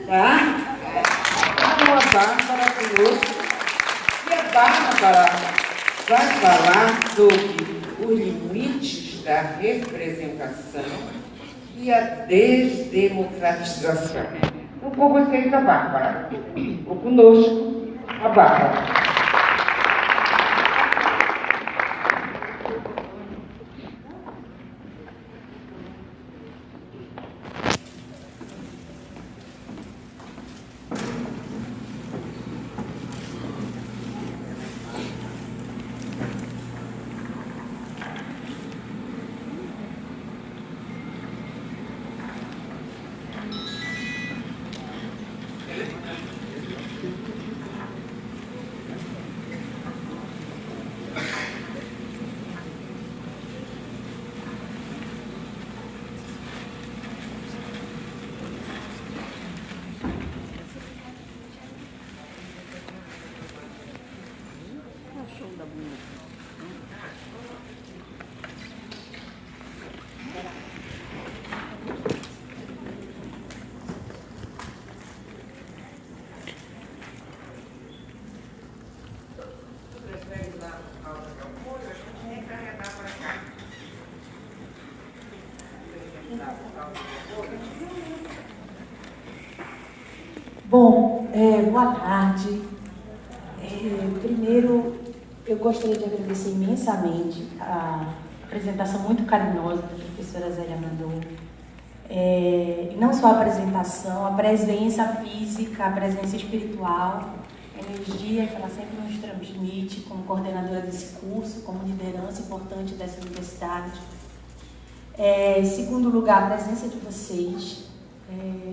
tá? Com a Bárbara conosco. E a Bárbara vai falar sobre os limites da representação e a desdemocratização. Então, com vocês, a Bárbara. Ou conosco, a Bárbara. Bom, boa tarde. Primeiro, eu gostaria de agradecer imensamente a apresentação muito carinhosa da professora Zélia Mandou. Não só a apresentação, a presença física, a presença espiritual, a energia que ela sempre nos transmite como coordenadora desse curso, como liderança importante dessa universidade. Segundo lugar, a presença de vocês.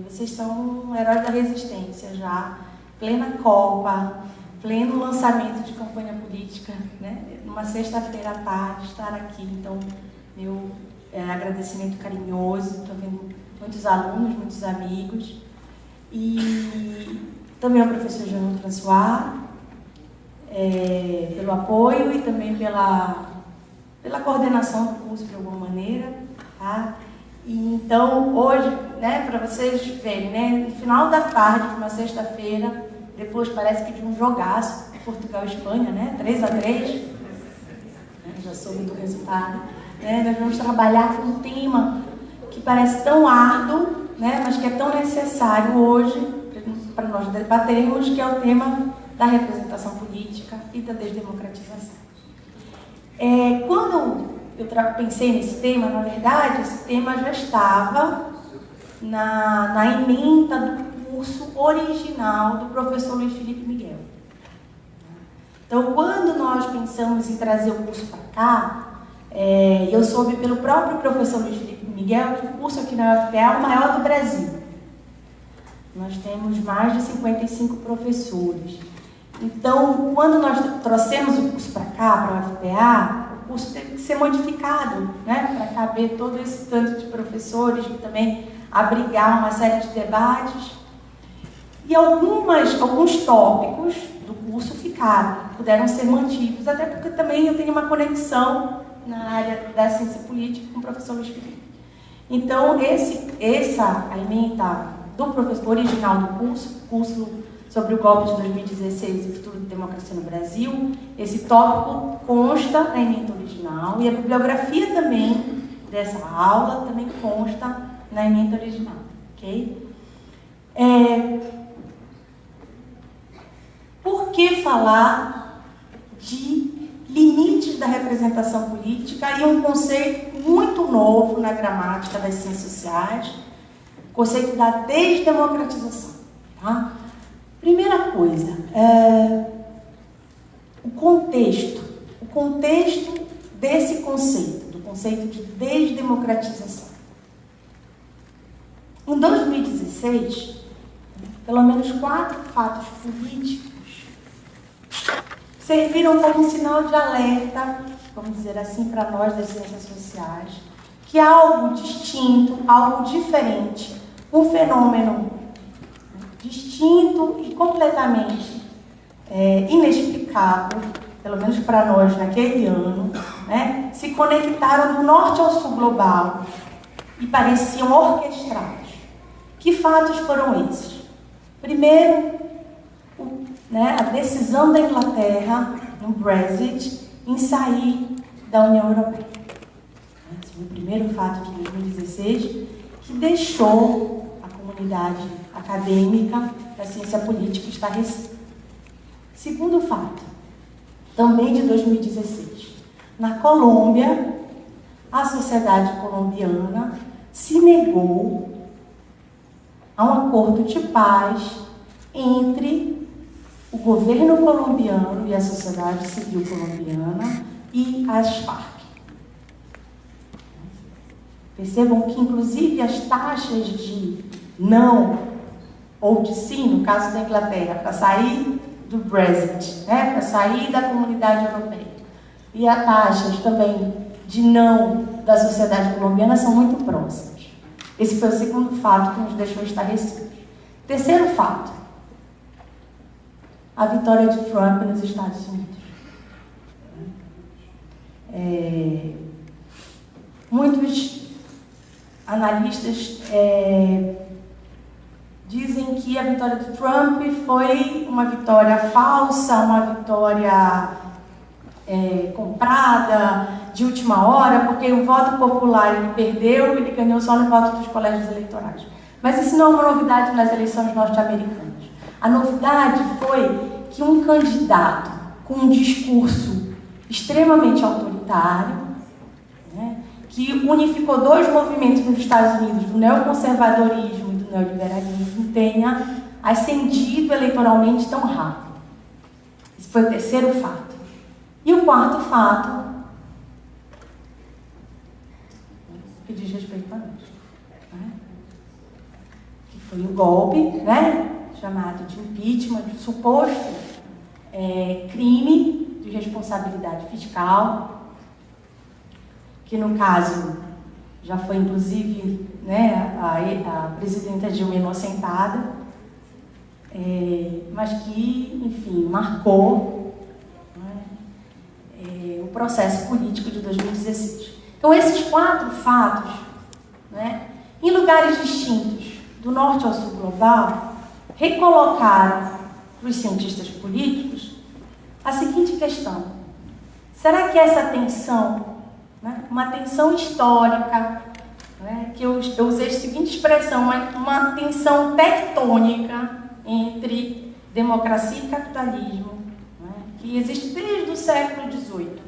Vocês são heróis da resistência já, plena Copa, pleno lançamento de campanha política, né? Numa sexta-feira à tarde, estar aqui. Então, meu agradecimento carinhoso. Estou vendo muitos alunos, muitos amigos. E também ao professor Jean François, pelo apoio e também pela coordenação do curso, de alguma maneira, tá? E então, hoje, né, para vocês verem, né, no final da tarde, uma sexta-feira, depois parece que de um jogaço, Portugal e Espanha, né, 3-3, já soube do resultado, né, nós vamos trabalhar com um tema que parece tão árduo, né, mas que é tão necessário hoje para nós debatermos, que é o tema da representação política e da desdemocratização. Quando eu pensei nesse tema, na verdade, esse tema já estava na ementa do curso original do professor Luiz Felipe Miguel. Então, quando nós pensamos em trazer o curso para cá, eu soube pelo próprio professor Luiz Felipe Miguel que o curso aqui na UFPA é o maior do Brasil. Nós temos mais de 55 professores. Então, quando nós trouxemos o curso para cá, para a UFPA, o curso teve que ser modificado, né, para caber todo esse tanto de professores e também abrigar uma série de debates. E alguns tópicos do curso puderam ser mantidos, até porque também eu tenho uma conexão na área da ciência política com o professor Luiz Felipe. Então, a ementa do professor original do curso sobre o golpe de 2016 e o futuro da democracia no Brasil, esse tópico consta na ementa original e a bibliografia também dessa aula também consta na ementa original, ok? Por que falar de limites da representação política e um conceito muito novo na gramática das ciências sociais, o conceito da desdemocratização, tá? Primeira coisa, o contexto desse conceito, do conceito de desdemocratização. Em 2016, pelo menos 4 fatos políticos serviram como um sinal de alerta, vamos dizer assim, para nós das ciências sociais, que algo distinto, algo diferente, um fenômeno distinto e completamente inexplicável, pelo menos para nós naquele ano, né, se conectaram do norte ao sul global e pareciam orquestrados. Que fatos foram esses? Primeiro, a decisão da Inglaterra, no Brexit, em sair da União Europeia. Esse foi o primeiro fato de 2016, que deixou a comunidade acadêmica da ciência política estarrecida. Segundo fato, também de 2016, na Colômbia, a sociedade colombiana se negou a um acordo de paz entre o governo colombiano e a sociedade civil colombiana e as Farc. Percebam que, inclusive, as taxas de não ou de sim, no caso da Inglaterra, para sair do Brexit, para sair da comunidade europeia, e as taxas também de não da sociedade colombiana são muito próximas. Esse foi o segundo fato que nos deixou estarrecidos. Terceiro fato, a vitória de Trump nos Estados Unidos. Muitos analistas dizem que a vitória de Trump foi uma vitória falsa, uma vitória comprada, de última hora, porque o voto popular ele perdeu, ele ganhou só no voto dos colégios eleitorais. Mas isso não é uma novidade nas eleições norte-americanas. A novidade foi que um candidato com um discurso extremamente autoritário, que unificou dois movimentos nos Estados Unidos, do neoconservadorismo e do neoliberalismo, tenha ascendido eleitoralmente tão rápido. Esse foi o terceiro fato. E o quarto fato, que diz respeito a nós, que foi o golpe, chamado de impeachment, de suposto crime de responsabilidade fiscal, que no caso já foi inclusive a presidenta Dilma inocentada, mas que, enfim, marcou o processo político de 2016. Então, esses quatro fatos, em lugares distintos, do norte ao sul global, recolocaram para os cientistas políticos a seguinte questão: será que essa tensão, uma tensão histórica, que eu usei a seguinte expressão, uma tensão tectônica entre democracia e capitalismo, que existe desde o século XVIII,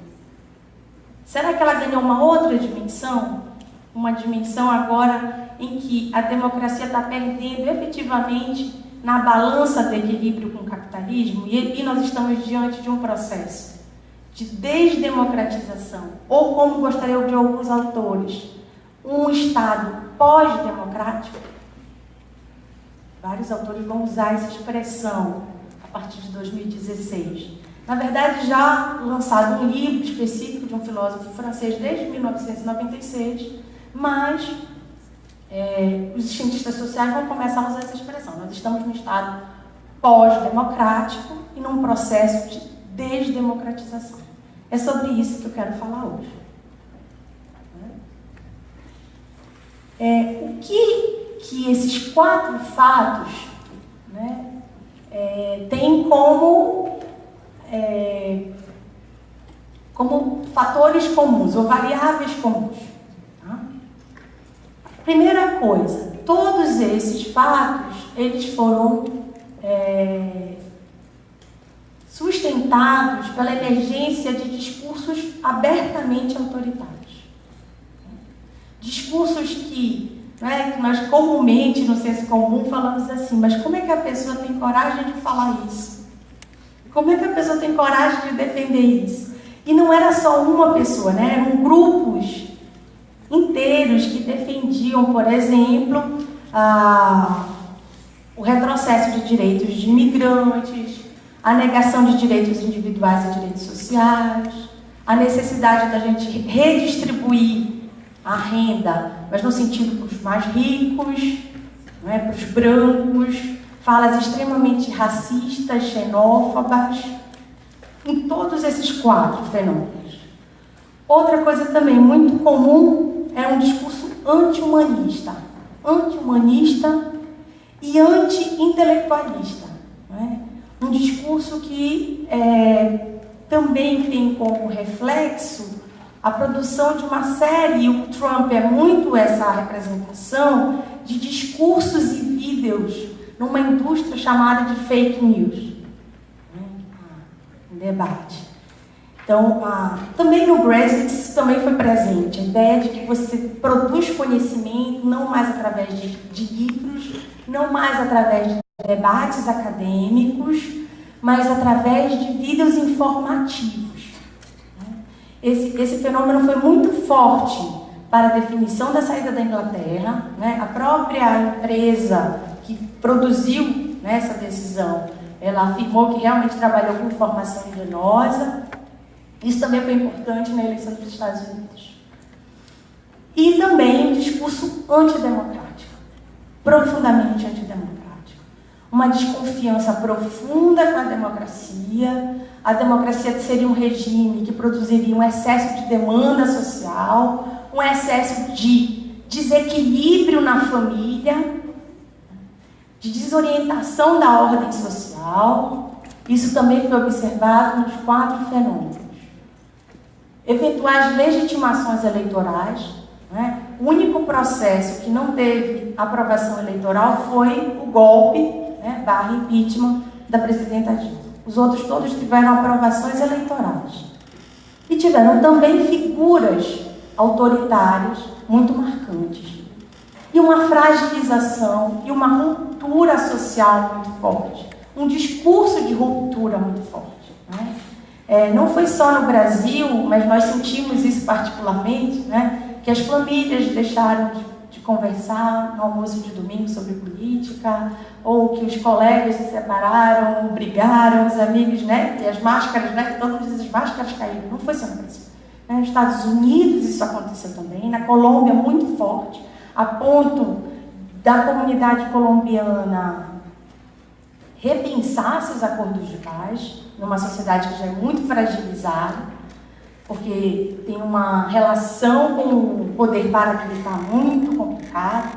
será que ela ganhou uma outra dimensão? Uma dimensão agora em que a democracia está perdendo efetivamente na balança do equilíbrio com o capitalismo, e nós estamos diante de um processo de desdemocratização, ou, como gostariam de alguns autores, um Estado pós-democrático. Vários autores vão usar essa expressão a partir de 2016. Na verdade, já lançado um livro específico de um filósofo francês desde 1996, mas os cientistas sociais vão começar a usar essa expressão. Nós estamos num Estado pós-democrático e num processo de desdemocratização. É sobre isso que eu quero falar hoje. O que esses quatro fatos têm como fatores comuns ou variáveis comuns? Primeira coisa, todos esses fatos, eles foram sustentados pela emergência de discursos abertamente autoritários. Discursos que nós comumente, no senso comum, falamos assim, mas como é que a pessoa tem coragem de falar isso? Como é que a pessoa tem coragem de defender isso? E não era só uma pessoa, eram grupos inteiros que defendiam, por exemplo, o retrocesso de direitos de imigrantes, a negação de direitos individuais e direitos sociais, a necessidade da gente redistribuir a renda, mas no sentido para os mais ricos, para os brancos, falas extremamente racistas, xenófobas, em todos esses quatro fenômenos. Outra coisa também muito comum é um discurso anti-humanista. Anti-humanista e anti-intelectualista. Né? Um discurso que também tem como reflexo a produção de uma série, e o Trump é muito essa representação, de discursos e vídeos numa indústria chamada de fake news. Um debate. Então, também no Brexit isso também foi presente, a ideia de que você produz conhecimento não mais através de livros, não mais através de debates acadêmicos, mas através de vídeos informativos. Esse fenômeno foi muito forte para a definição da saída da Inglaterra. Né? A própria empresa que produziu, né, essa decisão, ela afirmou que realmente trabalhou com informação enganosa. Isso também foi importante na eleição dos Estados Unidos. E também um discurso antidemocrático, profundamente antidemocrático. Uma desconfiança profunda com a democracia. A democracia seria um regime que produziria um excesso de demanda social, um excesso de desequilíbrio na família, de desorientação da ordem social. Isso também foi observado nos 4 fenômenos. Eventuais legitimações eleitorais. Né? O único processo que não teve aprovação eleitoral foi o golpe, né, / impeachment da presidenta Dilma. Os outros todos tiveram aprovações eleitorais. E tiveram também figuras autoritárias muito marcantes. E uma fragilização e uma ruptura social muito forte. Um discurso de ruptura muito forte. Né? Não foi só no Brasil, mas nós sentimos isso particularmente, né? Que as famílias deixaram de conversar no almoço de domingo sobre política, ou que os colegas se separaram, ou brigaram, os amigos, né? E as máscaras, né? Todo mundo diz, as máscaras caíram. Não foi só no Brasil. Nos Estados Unidos isso aconteceu também, na Colômbia muito forte, a ponto da comunidade colombiana repensar seus acordos de paz, numa sociedade que já é muito fragilizada, porque tem uma relação com o poder paramilitar muito complicada.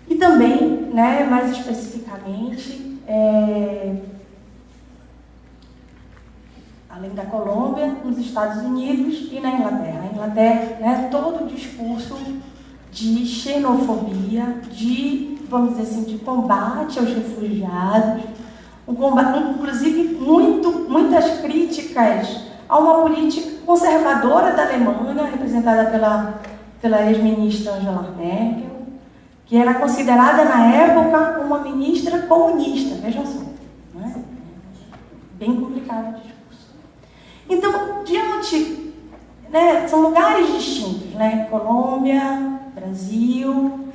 E também, né, mais especificamente, além da Colômbia, nos Estados Unidos e na Inglaterra. A Inglaterra, né, todo o discurso de xenofobia, de, vamos dizer assim, de combate aos refugiados, inclusive muitas críticas a uma política conservadora da Alemanha, representada pela ex-ministra Angela Merkel, que era considerada na época uma ministra comunista, vejam só. Né? Bem complicado o discurso. Então, diante, né, são lugares distintos, né? Colômbia, Brasil,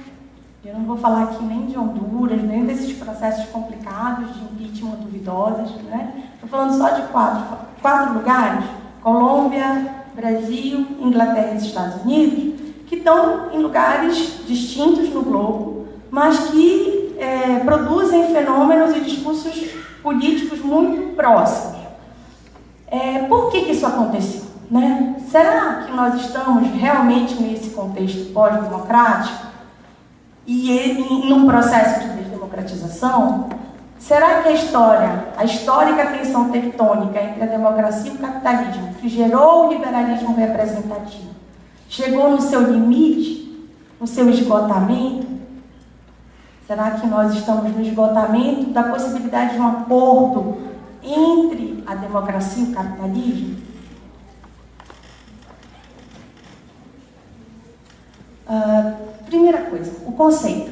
eu não vou falar aqui nem de Honduras, nem desses processos complicados de impeachment duvidosos, né? Estou falando só de quatro lugares, Colômbia, Brasil, Inglaterra e Estados Unidos, que estão em lugares distintos no globo, mas que produzem fenômenos e discursos políticos muito próximos. Por que isso aconteceu? Né? Será que nós estamos realmente nesse contexto pós-democrático e num processo de desdemocratização? Será que a histórica tensão tectônica entre a democracia e o capitalismo, que gerou o liberalismo representativo, chegou no seu limite, no seu esgotamento? Será que nós estamos no esgotamento da possibilidade de um acordo entre a democracia e o capitalismo? Primeira coisa, o conceito.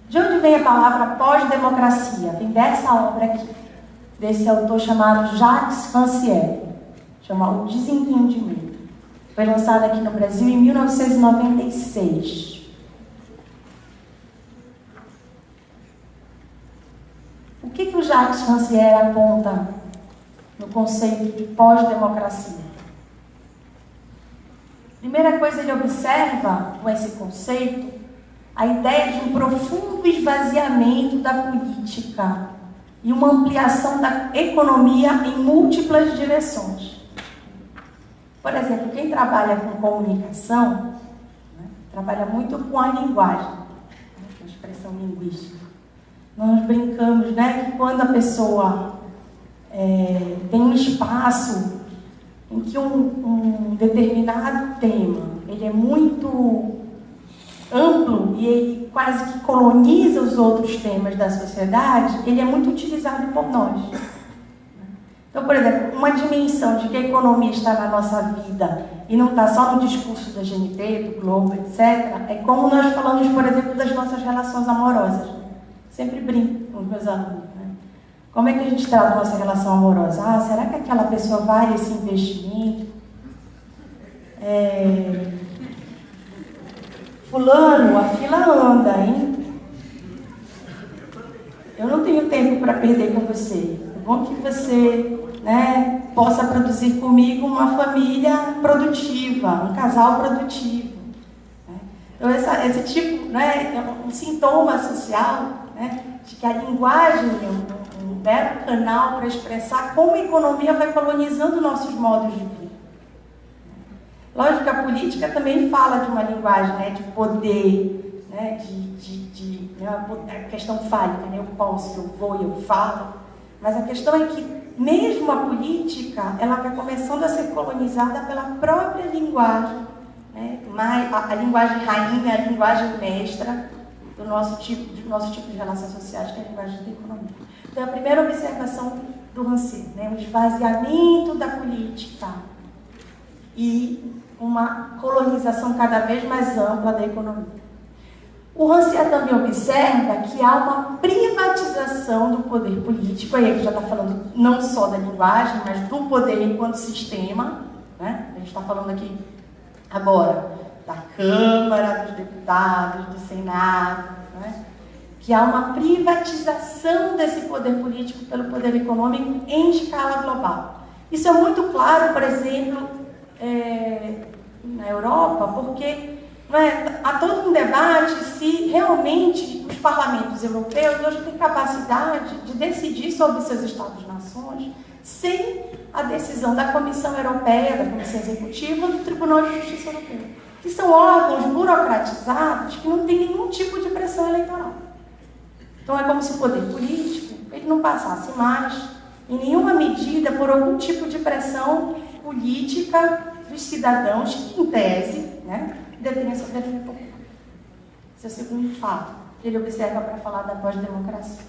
De onde vem a palavra pós-democracia? Vem dessa obra aqui, desse autor chamado Jacques Rancière, chamado O Desentendimento. Foi lançado aqui no Brasil em 1996. O que o Jacques Rancière aponta no conceito de pós-democracia? Primeira coisa, ele observa com esse conceito a ideia de um profundo esvaziamento da política e uma ampliação da economia em múltiplas direções. Por exemplo, quem trabalha com comunicação, né, trabalha muito com a linguagem, né, com a expressão linguística. nós brincamos, né, que quando a pessoa tem um espaço em que um determinado tema ele é muito amplo e ele quase que coloniza os outros temas da sociedade, ele é muito utilizado por nós. Então, por exemplo, uma dimensão de que a economia está na nossa vida e não está só no discurso da GNT, do Globo, etc., é como nós falamos, por exemplo, das nossas relações amorosas. Sempre brinco com os meus alunos. Né? Como é que a gente trata a nossa relação amorosa? Ah, será que aquela pessoa vale esse investimento? Fulano, a fila anda, hein? Eu não tenho tempo para perder com você. É bom que você, né, possa produzir comigo uma família produtiva, um casal produtivo. Né? Então, esse tipo, né, é um sintoma social, né, de que a linguagem é um belo canal para expressar como a economia vai colonizando nossos modos de vida. Lógico que a política também fala de uma linguagem, né, de poder, né, a questão fálica, né, eu posso, eu vou, eu falo. Mas a questão é que mesmo a política, ela vai começando a ser colonizada pela própria linguagem, né, a linguagem rainha, a linguagem mestra do nosso tipo de relações sociais, que é a linguagem da economia. Então, a primeira observação do Rancière, né, o esvaziamento da política e uma colonização cada vez mais ampla da economia. O Rancière também observa que há uma privatização do poder político, aí ele já está falando não só da linguagem, mas do poder enquanto sistema, né? A gente está falando aqui agora da Câmara, dos Deputados, do Senado, né? Que há uma privatização desse poder político pelo poder econômico em escala global. Isso é muito claro, por exemplo, na Europa, porque há todo um debate se realmente os parlamentos europeus hoje têm capacidade de decidir sobre seus Estados-nações sem a decisão da Comissão Europeia, da Comissão Executiva ou do Tribunal de Justiça Europeu, que são órgãos burocratizados que não têm nenhum tipo de pressão eleitoral. Então é como se o poder político ele não passasse mais, em nenhuma medida, por algum tipo de pressão política dos cidadãos que, em tese, né, deveriam ser soberania popular. Esse é o segundo fato que ele observa para falar da pós-democracia.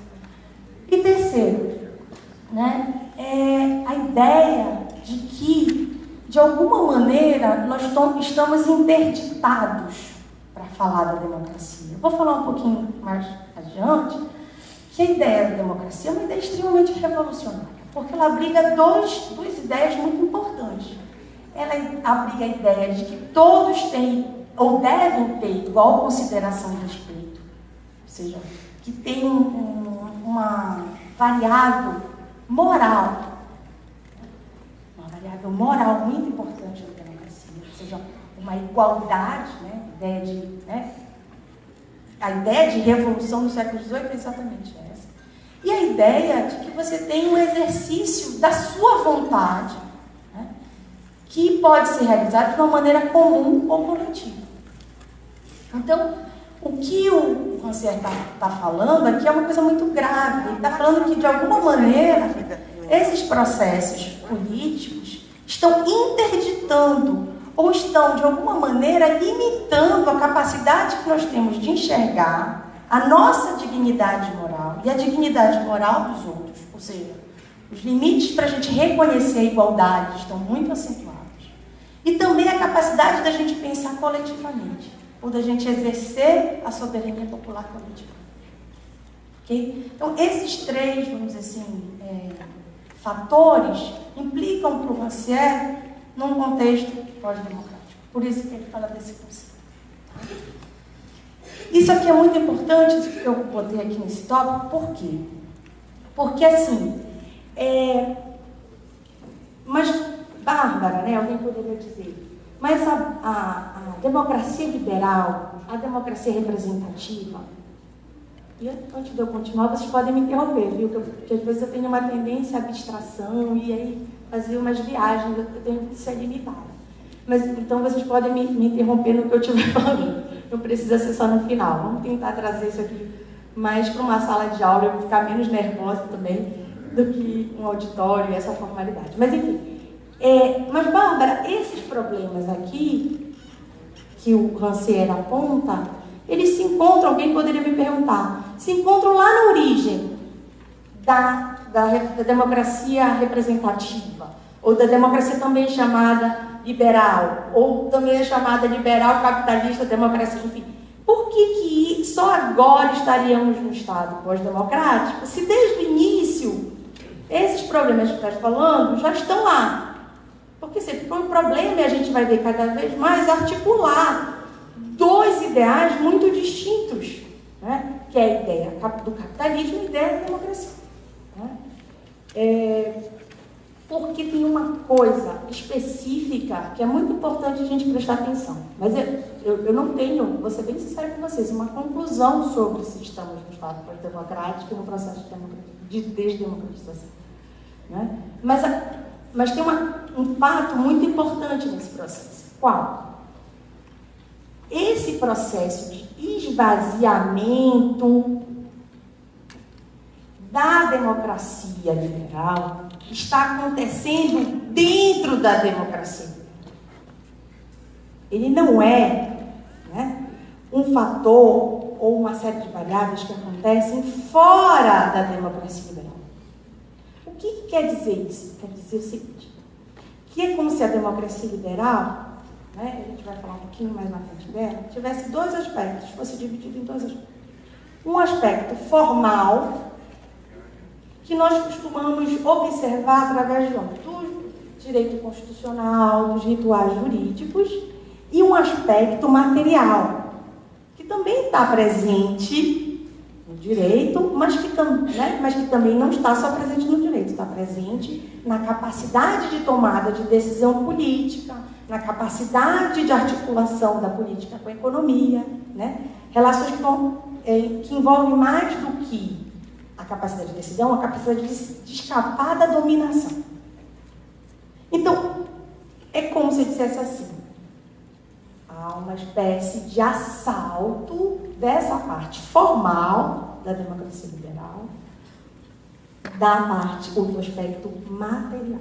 E terceiro, né, é a ideia de que, de alguma maneira, nós estamos interditados para falar da democracia. Eu vou falar um pouquinho mais adiante que a ideia da democracia é uma ideia extremamente revolucionária, porque ela abriga duas ideias muito importantes. Ela abriga a ideia de que todos têm ou devem ter igual consideração e respeito, ou seja, que tem uma variável moral, muito importante na democracia, ou seja, uma igualdade, né, a ideia de revolução do século XVIII é exatamente essa. E a ideia de que você tem um exercício da sua vontade, né, que pode ser realizado de uma maneira comum ou coletiva. Então, o que o Rancière está falando aqui é uma coisa muito grave. Ele está falando que, de alguma maneira, esses processos políticos estão interditando ou estão, de alguma maneira, limitando a capacidade que nós temos de enxergar a nossa dignidade moral e a dignidade moral dos outros. Ou seja, os limites para a gente reconhecer a igualdade estão muito acentuados. E também a capacidade da gente pensar coletivamente, ou da gente exercer a soberania popular coletiva. Okay? Então, esses três, vamos dizer assim, fatores implicam para o Rancière num contexto pós-democrático. Por isso que ele fala desse conceito. Tá? Isso aqui é muito importante, isso que eu botei aqui nesse tópico, por quê? Porque, assim, mas, Bárbara, né, alguém poderia dizer, mas a democracia liberal, a democracia representativa, e antes de eu continuar, vocês podem me interromper, viu? Porque às vezes eu tenho uma tendência à abstração e aí fazer umas viagens, eu tenho que ser limitada. Mas então vocês podem me interromper no que eu estiver falando. Não precisa ser só no final. Vamos tentar trazer isso aqui mas para uma sala de aula eu vou ficar menos nervosa também do que um auditório e essa formalidade. Mas enfim, mas Bárbara, esses problemas aqui que o Rancière aponta, eles se encontram, alguém poderia me perguntar, se encontram lá na origem da democracia representativa, ou da democracia também chamada liberal, ou também chamada liberal, capitalista, democracia, enfim. Por que só agora estaríamos no Estado pós-democrático, se desde o início esses problemas que estás falando já estão lá? Porque sempre foi um problema e a gente vai ver cada vez mais articular dois ideais muito distintos, né? Que é a ideia do capitalismo e a ideia da democracia. Né? Porque tem uma coisa específica que é muito importante a gente prestar atenção. Mas eu não tenho, vou ser bem sincera com vocês, uma conclusão sobre se estamos no Estado pós-democrático e no processo de desdemocratização. Né? Mas tem um fato muito importante nesse processo. Qual? Esse processo de esvaziamento da democracia liberal está acontecendo dentro da democracia. Ele não é, né, um fator ou uma série de variáveis que acontecem fora da democracia liberal. O que quer dizer isso? Quer dizer o seguinte, que é como se a democracia liberal, né, a gente vai falar um pouquinho mais na frente dela, tivesse dois aspectos, fosse dividido em dois aspectos. Um aspecto formal, que nós costumamos observar através do direito constitucional, dos rituais jurídicos, e um aspecto material, que também está presente no direito, mas que também não está só presente no direito, está presente na capacidade de tomada de decisão política, na capacidade de articulação da política com a economia, né? Relações que envolvem mais do que a capacidade de decisão, a capacidade de escapar da dominação. Então, é como se dissesse assim, há uma espécie de assalto dessa parte formal da democracia liberal, da parte, ou do aspecto material.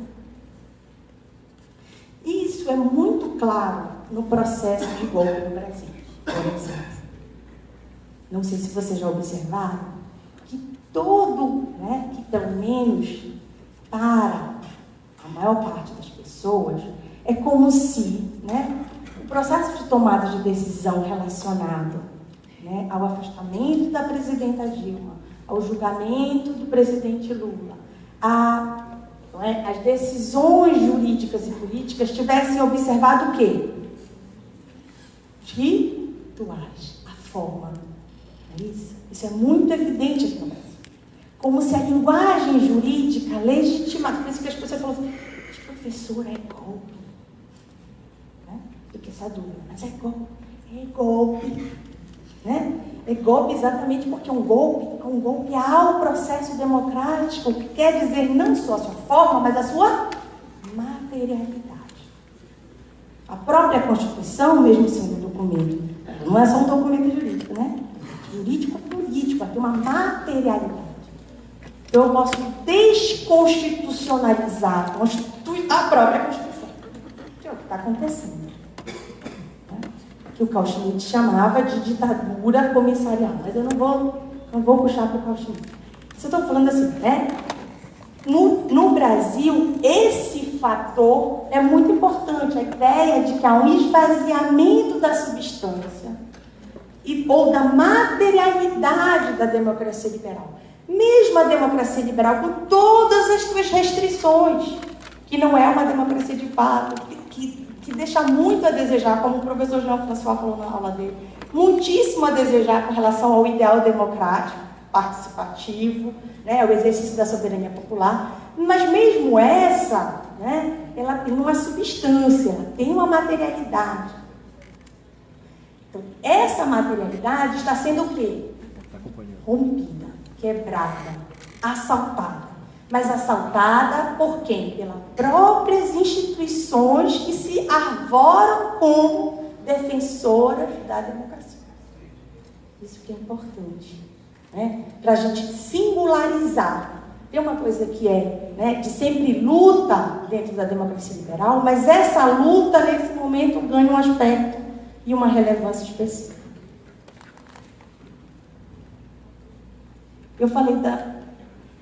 Isso é muito claro no processo de golpe no Brasil, por exemplo. Não sei se vocês já observaram, que pelo menos para a maior parte das pessoas, é como se, né, o processo de tomada de decisão relacionado, né, ao afastamento da presidenta Dilma, ao julgamento do presidente Lula, as decisões jurídicas e políticas tivessem observado o quê? Os rituais, a forma. Não é isso? Isso é muito evidente aqui no Brasil. Como se a linguagem jurídica legitima, por isso que as pessoas falam assim, mas professora, é golpe. Né? Fica essa dúvida, mas é golpe. Né? É golpe exatamente porque um golpe ao processo democrático, que quer dizer não só a sua forma, mas a sua materialidade. A própria Constituição, mesmo sendo um documento, não é só um documento jurídico, né? Jurídico-político, tem uma materialidade. Então, eu posso desconstitucionalizar a própria Constituição. Que é o que está acontecendo. Né? Que o Carl Schmitt chamava de ditadura comissarial. Mas eu não vou puxar para o Carl Schmitt. Você está falando assim, né? No Brasil, esse fator é muito importante. A ideia de que há um esvaziamento da substância ou da materialidade da democracia liberal. Mesmo a democracia liberal, com todas as suas restrições, que não é uma democracia de fato, que deixa muito a desejar, como o professor Jean-François falou na aula dele, muitíssimo a desejar com relação ao ideal democrático, participativo, né, o exercício da soberania popular, mas mesmo essa, né, ela tem uma substância, ela tem uma materialidade. Então, essa materialidade está sendo o quê? Rompida, quebrada, assaltada. Mas assaltada por quem? Pelas próprias instituições que se arvoram como defensoras da democracia. Isso que é importante né? Para a gente singularizar. Tem uma coisa que é, né, de sempre luta dentro da democracia liberal, mas essa luta, nesse momento, ganha um aspecto e uma relevância específica. Eu falei da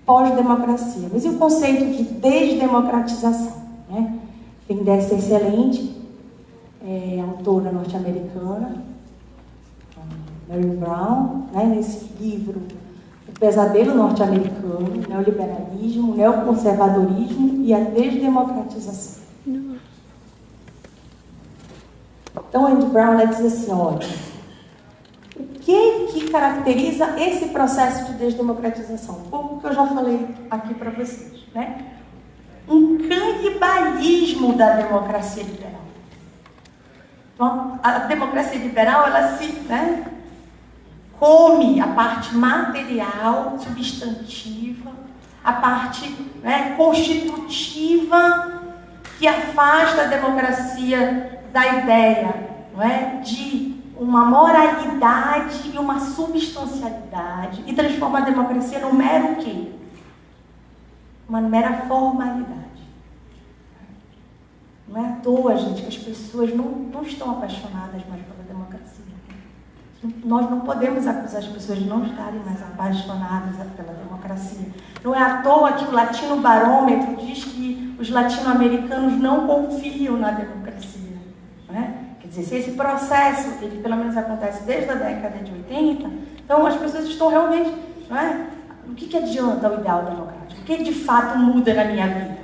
pós-democracia, mas e o conceito de desdemocratização? Né? Vem dessa excelente autora norte-americana, Mary Brown, né, nesse livro O Pesadelo Norte-Americano, o Neoliberalismo, o Neoconservadorismo e a Desdemocratização. Então, Andy Brown, ela diz assim, olha, o que caracteriza esse processo de desdemocratização? Um pouco que eu já falei aqui para vocês, né? Um canibalismo da democracia liberal. Então, a democracia liberal, ela se, né, come a parte material, substantiva, a parte, né, constitutiva, que afasta a democracia da ideia, não é, de uma moralidade e uma substancialidade, e transforma a democracia num mero quê? Uma mera formalidade. Não é à toa, gente, que as pessoas não estão apaixonadas mais pela democracia. Nós não podemos acusar as pessoas de não estarem mais apaixonadas pela democracia. Não é à toa que o Latino Barômetro diz que os latino-americanos não confiam na democracia. Não é? Quer dizer, se esse processo, ele pelo menos acontece desde a década de 80, então as pessoas estão realmente... Não é? O que adianta o ideal democrático? O que de fato muda na minha vida?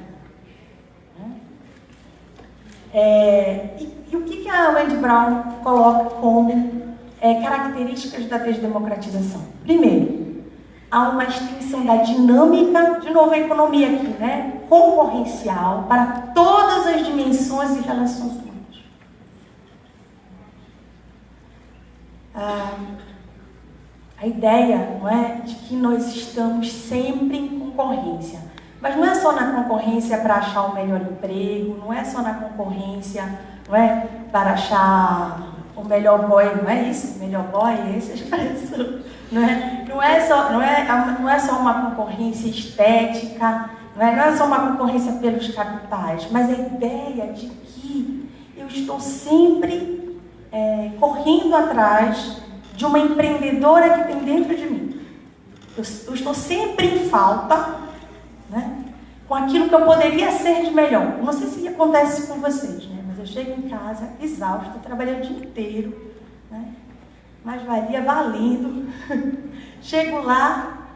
E o que a Wendy Brown coloca como características da desdemocratização? Primeiro, há uma extensão da dinâmica, de novo a economia aqui, né, concorrencial para todas as dimensões e relações humanas. A ideia, não é, de que nós estamos sempre em concorrência. Mas não é só na concorrência para achar o melhor emprego, não é só na concorrência, não é, para achar o melhor boy, não é isso? O melhor boy é essa expressão, não é só uma concorrência estética, não é só uma concorrência pelos capitais, mas a ideia de que eu estou sempre correndo atrás de uma empreendedora que tem dentro de mim. Eu estou sempre em falta, né, com aquilo que eu poderia ser de melhor. Eu não sei se acontece com vocês, né, mas eu chego em casa exausta, trabalhei o dia inteiro, né, mas valendo. Chego lá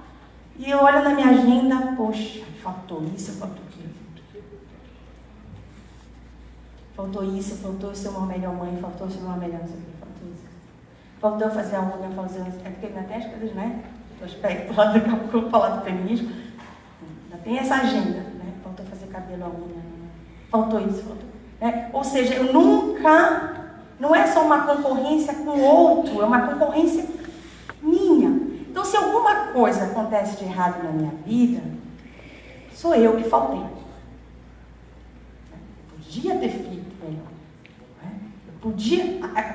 e eu olho na minha agenda, poxa, faltou isso, faltou aquilo. Faltou isso, faltou ser uma melhor mãe, faltou ser uma melhor... Faltou isso. Faltou fazer a unha, fazer... Porque tem até as coisas, né, do aspecto lá do campo, falar do feminismo. Ainda tem essa agenda, né? Faltou fazer cabelo, a unha, né? Faltou isso, faltou... Ou seja, eu nunca... Não é só uma concorrência com o outro, é uma concorrência minha. Então, se alguma coisa acontece de errado na minha vida, sou eu que faltei. Eu podia ter feito melhor.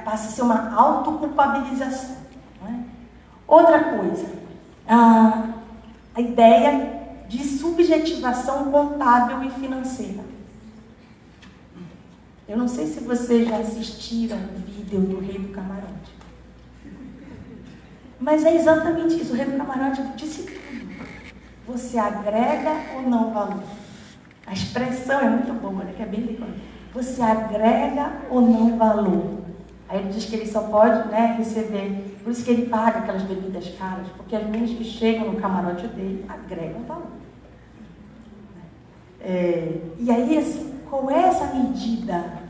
Passa a ser uma autoculpabilização. Outra coisa, a ideia de subjetivação contábil e financeira. Eu não sei se vocês já assistiram o vídeo do Rei do Camarote. Mas é exatamente isso. O Rei do Camarote disse tudo. Você agrega ou não valor? A expressão é muito boa, né? Que é bem legal. Você agrega ou não valor? Aí ele diz que ele só pode, né, receber, por isso que ele paga aquelas bebidas caras, porque as meninas que chegam no camarote dele agregam valor. E aí, assim, qual é essa medida?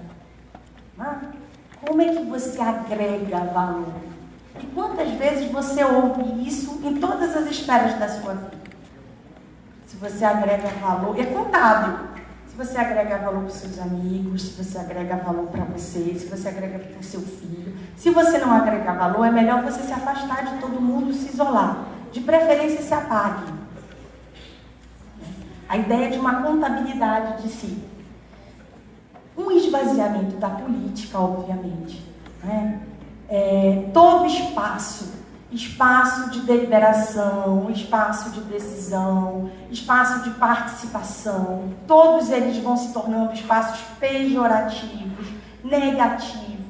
Como é que você agrega valor? E quantas vezes você ouve isso em todas as esferas da sua vida? Se você agrega valor, é contábil. Se você agrega valor para os seus amigos, se você agrega valor para você, se você agrega para o seu filho. Se você não agrega valor, é melhor você se afastar de todo mundo, se isolar. De preferência, se apague. A ideia de uma contabilidade de si. Um esvaziamento da política, obviamente. Todo espaço espaço de deliberação, espaço de decisão, espaço de participação. Todos eles vão se tornando espaços pejorativos, negativos.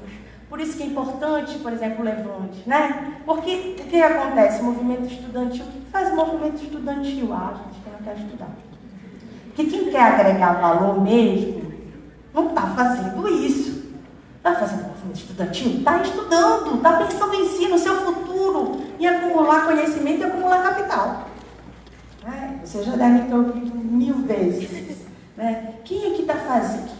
Por isso que é importante, por exemplo, o Levante, né? Porque o que acontece? O movimento estudantil, o que faz o movimento estudantil? Gente que não quer estudar. Porque quem quer agregar valor mesmo, não está fazendo isso. Está fazendo movimento estudantil? Está estudando, está pensando em si, no seu futuro, em acumular conhecimento e acumular capital. Você já deve ter ouvido 1000 vezes. Né? Quem é que está fazendo?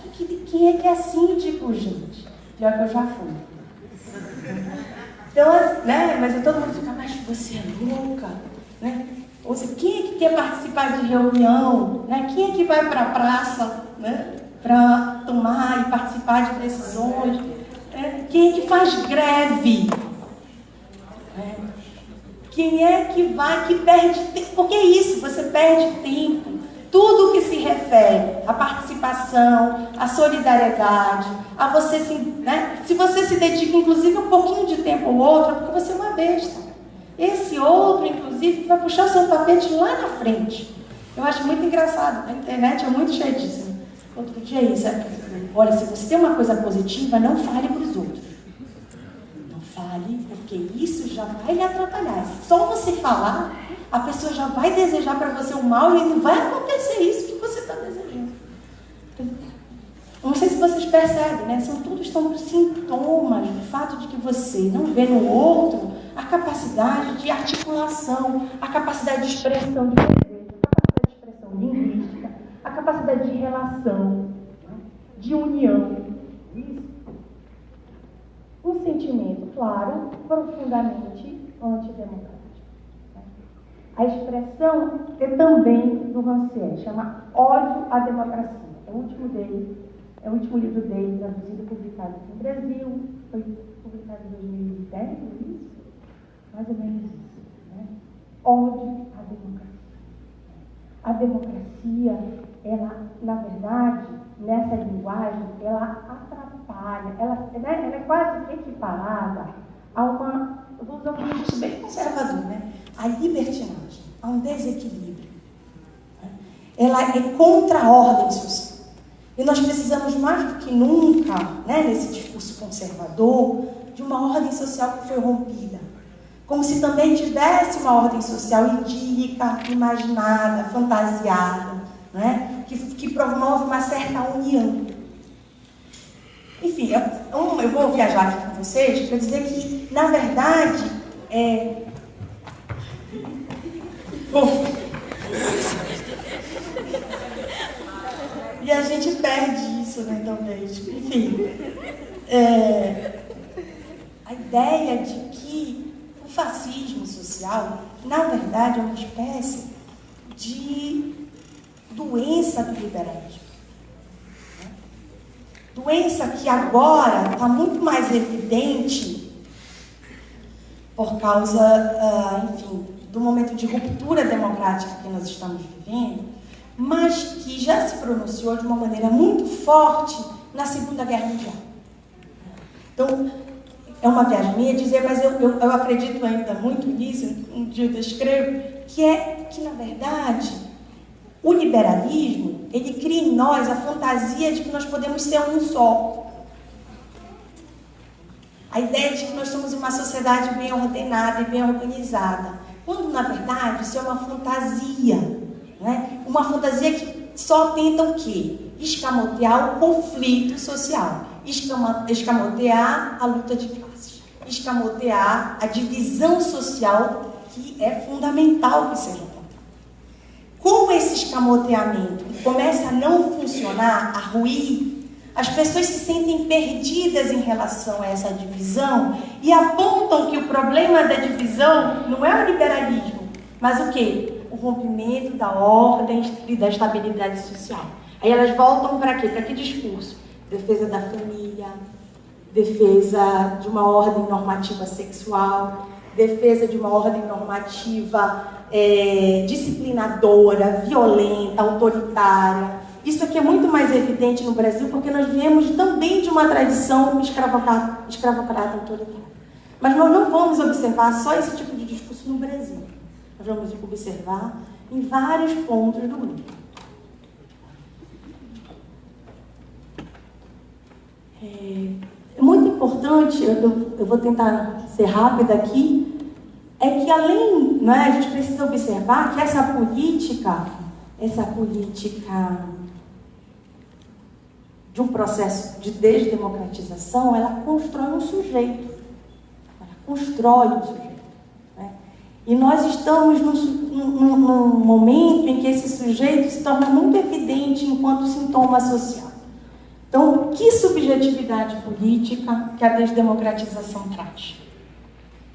Quem é que é síndico, gente? Pior que eu já fui. Então, né? Mas todo mundo fica, mas você é louca, né? Ou seja, quem é que quer participar de reunião? Né? Quem é que vai para a praça, né? Para tomar e participar de decisões? Né? Quem é que faz greve? Né? Quem é que vai, que perde tempo? Porque é isso, você perde tempo. Tudo que se refere à participação, à solidariedade, a você se você se dedica, inclusive, um pouquinho de tempo ao outro, é porque você é uma besta. Esse outro, inclusive, vai puxar seu tapete lá na frente. Eu acho muito engraçado. A internet é muito cheia disso. Outro dia é isso. Olha, se você tem uma coisa positiva, não fale para os outros. Não fale, porque isso já vai lhe atrapalhar. Só você falar, a pessoa já vai desejar para você o mal e não vai acontecer isso que você está desejando. Não sei se vocês percebem, né? São sintomas do fato de que você não vê no outro a capacidade de articulação, a capacidade de expressão de desejo, a capacidade de expressão linguística, a capacidade de relação, de união. Um sentimento, claro, profundamente antidemocrático. A expressão é também do Rancière, chama Ódio à Democracia. É o último dele, é o último livro dele, traduzido e publicado aqui no Brasil. Foi publicado em 2010, isso? Mais ou menos isso. Né? Ódio à democracia. A democracia, ela, na verdade, nessa linguagem, ela atrapalha, ela é quase equiparada a uma, eu vou usar um discurso bem conservador, né? A libertinagem, a um desequilíbrio. Né? Ela é contra a ordem social. E nós precisamos mais do que nunca, né, nesse discurso conservador, de uma ordem social que foi rompida. Como se também tivesse uma ordem social idílica, imaginada, fantasiada, né, que promove uma certa união. Enfim, eu vou viajar aqui com vocês para dizer que, na verdade, e a gente perde isso, né, também. Enfim, a ideia de que o fascismo social, na verdade, é uma espécie de doença do liberalismo. Doença que agora está muito mais evidente por causa, enfim, do momento de ruptura democrática que nós estamos vivendo, mas que já se pronunciou de uma maneira muito forte na Segunda Guerra Mundial. Então, é uma viagem minha dizer, mas eu acredito ainda muito nisso, um dia eu descrevo, que na verdade, o liberalismo, ele cria em nós a fantasia de que nós podemos ser um só. A ideia de que nós somos uma sociedade bem ordenada e bem organizada. Quando, na verdade, isso é uma fantasia. Né? Uma fantasia que só tenta o quê? Escamotear o conflito social. Escamotear a luta de classes. Escamotear a divisão social que é fundamental que seja contada. Como esse escamoteamento começa a não funcionar, a ruir, as pessoas se sentem perdidas em relação a essa divisão e apontam que o problema da divisão não é o liberalismo, mas o quê? O rompimento da ordem e da estabilidade social. Aí elas voltam para quê? Para que discurso? Defesa da família, defesa de uma ordem normativa sexual, defesa de uma ordem normativa disciplinadora, violenta, autoritária. Isso aqui é muito mais evidente no Brasil porque nós viemos também de uma tradição escravocrata autoritária. Mas nós não vamos observar só esse tipo de discurso no Brasil. Nós vamos observar em vários pontos do mundo. É muito importante, eu vou tentar ser rápida aqui, é que além, né, a gente precisa observar que essa política de um processo de desdemocratização, ela constrói um sujeito. Né? E nós estamos num momento em que esse sujeito se torna muito evidente enquanto sintoma social. Então, que subjetividade política que a desdemocratização traz?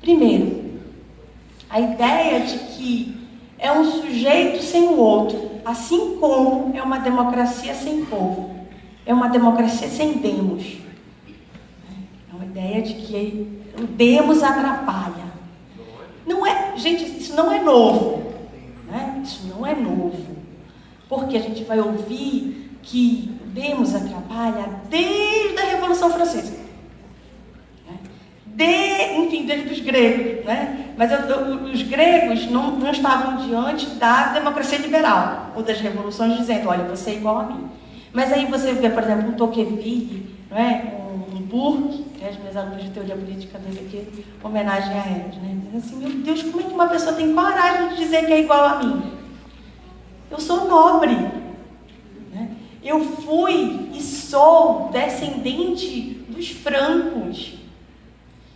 Primeiro, a ideia de que é um sujeito sem o outro, assim como é uma democracia sem povo, é uma democracia sem demos. É uma ideia de que o demos atrapalha. Não é, gente, isso não é novo. Né? Isso não é novo. Porque a gente vai ouvir que o demos atrapalha desde a Revolução Francesa. Enfim, desde os gregos. Né? Mas os gregos não estavam diante da democracia liberal, ou das revoluções, dizendo, olha, você é igual a mim. Mas aí você vê, por exemplo, um Tocqueville, não é? Um Burke, né? Os meus alunos de teoria política dele aqui, homenagem a eles, né? Dizem assim, meu Deus, como é que uma pessoa tem coragem de dizer que é igual a mim? Eu sou nobre, né? Eu fui e sou descendente dos francos.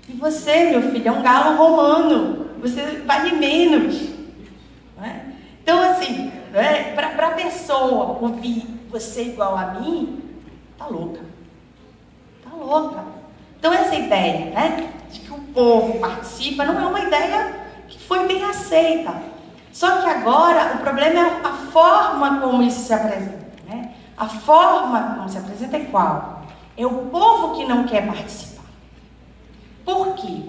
E você, meu filho, é um galo romano, você vale menos. Não é? Então, assim, né? Para a pessoa ouvir você igual a mim, tá louca. Tá louca. Então essa ideia, né, de que o povo participa, não é uma ideia que foi bem aceita. Só que agora o problema é a forma como isso se apresenta. Né? A forma como se apresenta é qual? É o povo que não quer participar. Por quê?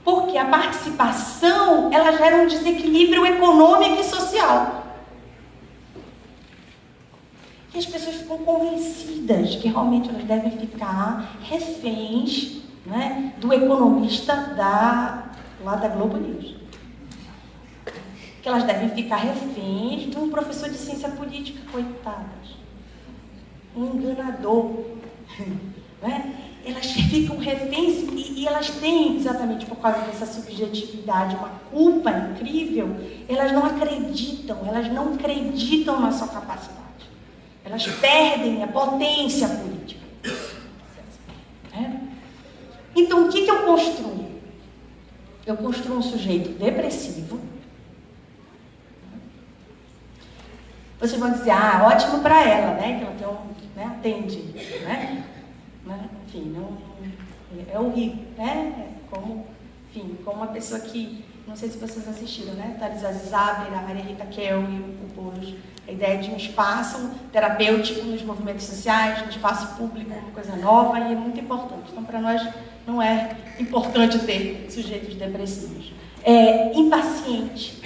Porque a participação, ela gera um desequilíbrio econômico e social. E as pessoas ficam convencidas que realmente elas devem ficar reféns, né, do economista lá da Globo News. Que elas devem ficar reféns de um professor de ciência política, coitadas. Um enganador. Né? Elas ficam reféns e elas têm, exatamente por causa dessa subjetividade, uma culpa incrível, elas não acreditam na sua capacidade. Elas perdem a potência política. Então, o que eu construo? Eu construo um sujeito depressivo. Vocês vão dizer, ótimo para ela, né? Que ela tem atende, né? Enfim, é horrível, né? Como uma pessoa que, não sei se vocês assistiram, né? Thalisa Zaber, a Maria Rita Kel e o Boulos. A ideia de um espaço terapêutico nos movimentos sociais, um espaço público, uma coisa nova e é muito importante. Então, para nós, não é importante ter sujeitos depressivos. Impaciente.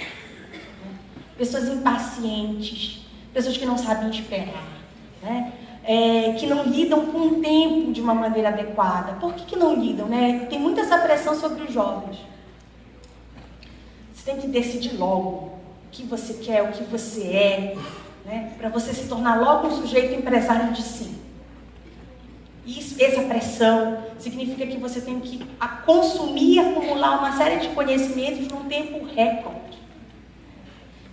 Pessoas impacientes, pessoas que não sabem esperar, né? Que não lidam com o tempo de uma maneira adequada. Por que não lidam? Né? Tem muita essa pressão sobre os jovens. Você tem que decidir logo o que você quer, o que você é, né? Para você se tornar logo um sujeito empresário de si. Essa pressão significa que você tem que consumir e acumular uma série de conhecimentos num tempo recorde.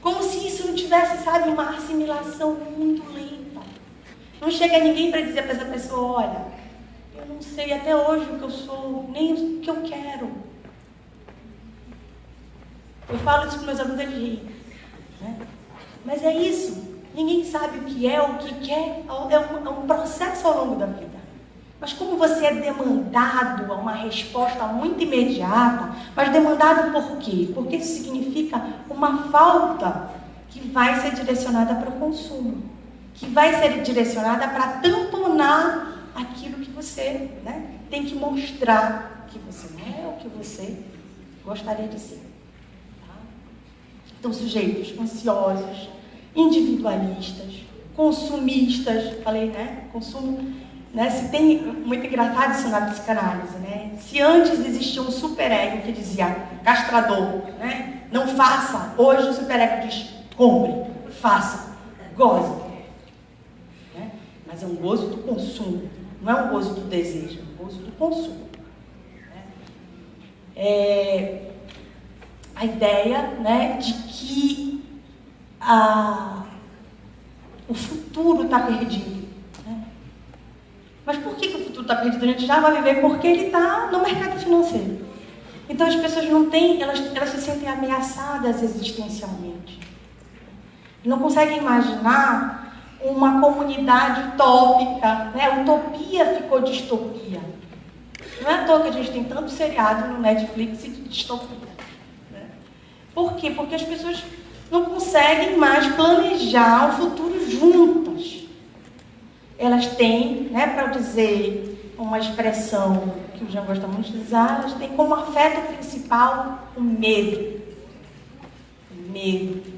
Como se isso não tivesse, sabe, uma assimilação muito lenta. Não chega ninguém para dizer para essa pessoa, olha, eu não sei até hoje o que eu sou, nem o que eu quero. Eu falo isso com meus alunos, eles riem. Né? Mas é isso. Ninguém sabe o que é, o que quer. É um processo ao longo da vida. Mas como você é demandado a uma resposta muito imediata, mas demandado por quê? Porque isso significa uma falta que vai ser direcionada para o consumo, que vai ser direcionada para tamponar aquilo que você, né, tem que mostrar que você não é o que você gostaria de ser. Tá? Então, sujeitos ansiosos, individualistas, consumistas, falei, né? Consumo, né? Se tem muito engraçado isso na psicanálise, né? Se antes existia um superego que dizia castrador, né? Não faça, hoje o superego diz compre, faça, goze. Né? Mas é um gozo do consumo, não é um gozo do desejo, é um gozo do consumo. Né? A ideia, né, de que o futuro está perdido. Né? Mas por que o futuro está perdido? A gente já vai viver porque ele está no mercado financeiro. Então as pessoas não têm, elas se sentem ameaçadas existencialmente. Não conseguem imaginar uma comunidade utópica. Né? Utopia ficou distopia. Não é à toa que a gente tem tanto seriado no Netflix de distopia. Né? Por quê? Porque as pessoas não conseguem mais planejar o futuro juntas. Elas têm, né, para dizer uma expressão que o Jean gosta muito de usar, elas têm como afeto principal o medo.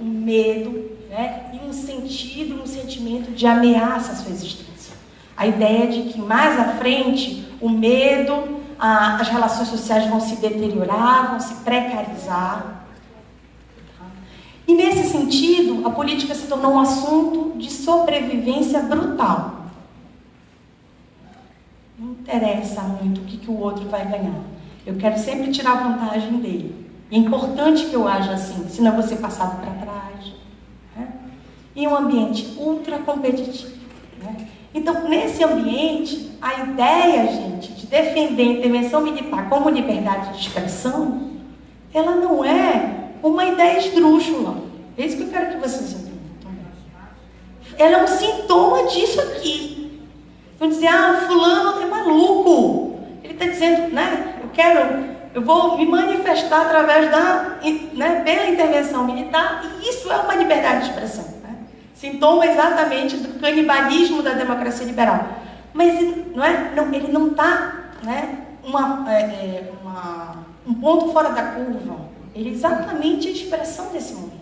O medo, né, e um sentimento de ameaça à sua existência. A ideia de que mais à frente o medo, as relações sociais vão se deteriorar, vão se precarizar. E nesse sentido, a política se tornou um assunto de sobrevivência brutal. Não interessa muito o que o outro vai ganhar. Eu quero sempre tirar vantagem dele. É importante que eu haja assim, senão eu vou ser passado para trás. Né? Em um ambiente ultra competitivo. Né? Então, nesse ambiente, a ideia, gente, de defender a intervenção militar como liberdade de expressão, ela não é uma ideia esdrúxula. É isso que eu quero que vocês entendam também. Ela é um sintoma disso aqui. Vão dizer, o fulano é maluco. Ele está dizendo, né, eu vou me manifestar através pela intervenção militar, e isso é uma liberdade de expressão. Né? Sintoma exatamente do canibalismo da democracia liberal. Mas ele não está, né, um ponto fora da curva. Ele é exatamente a expressão desse momento.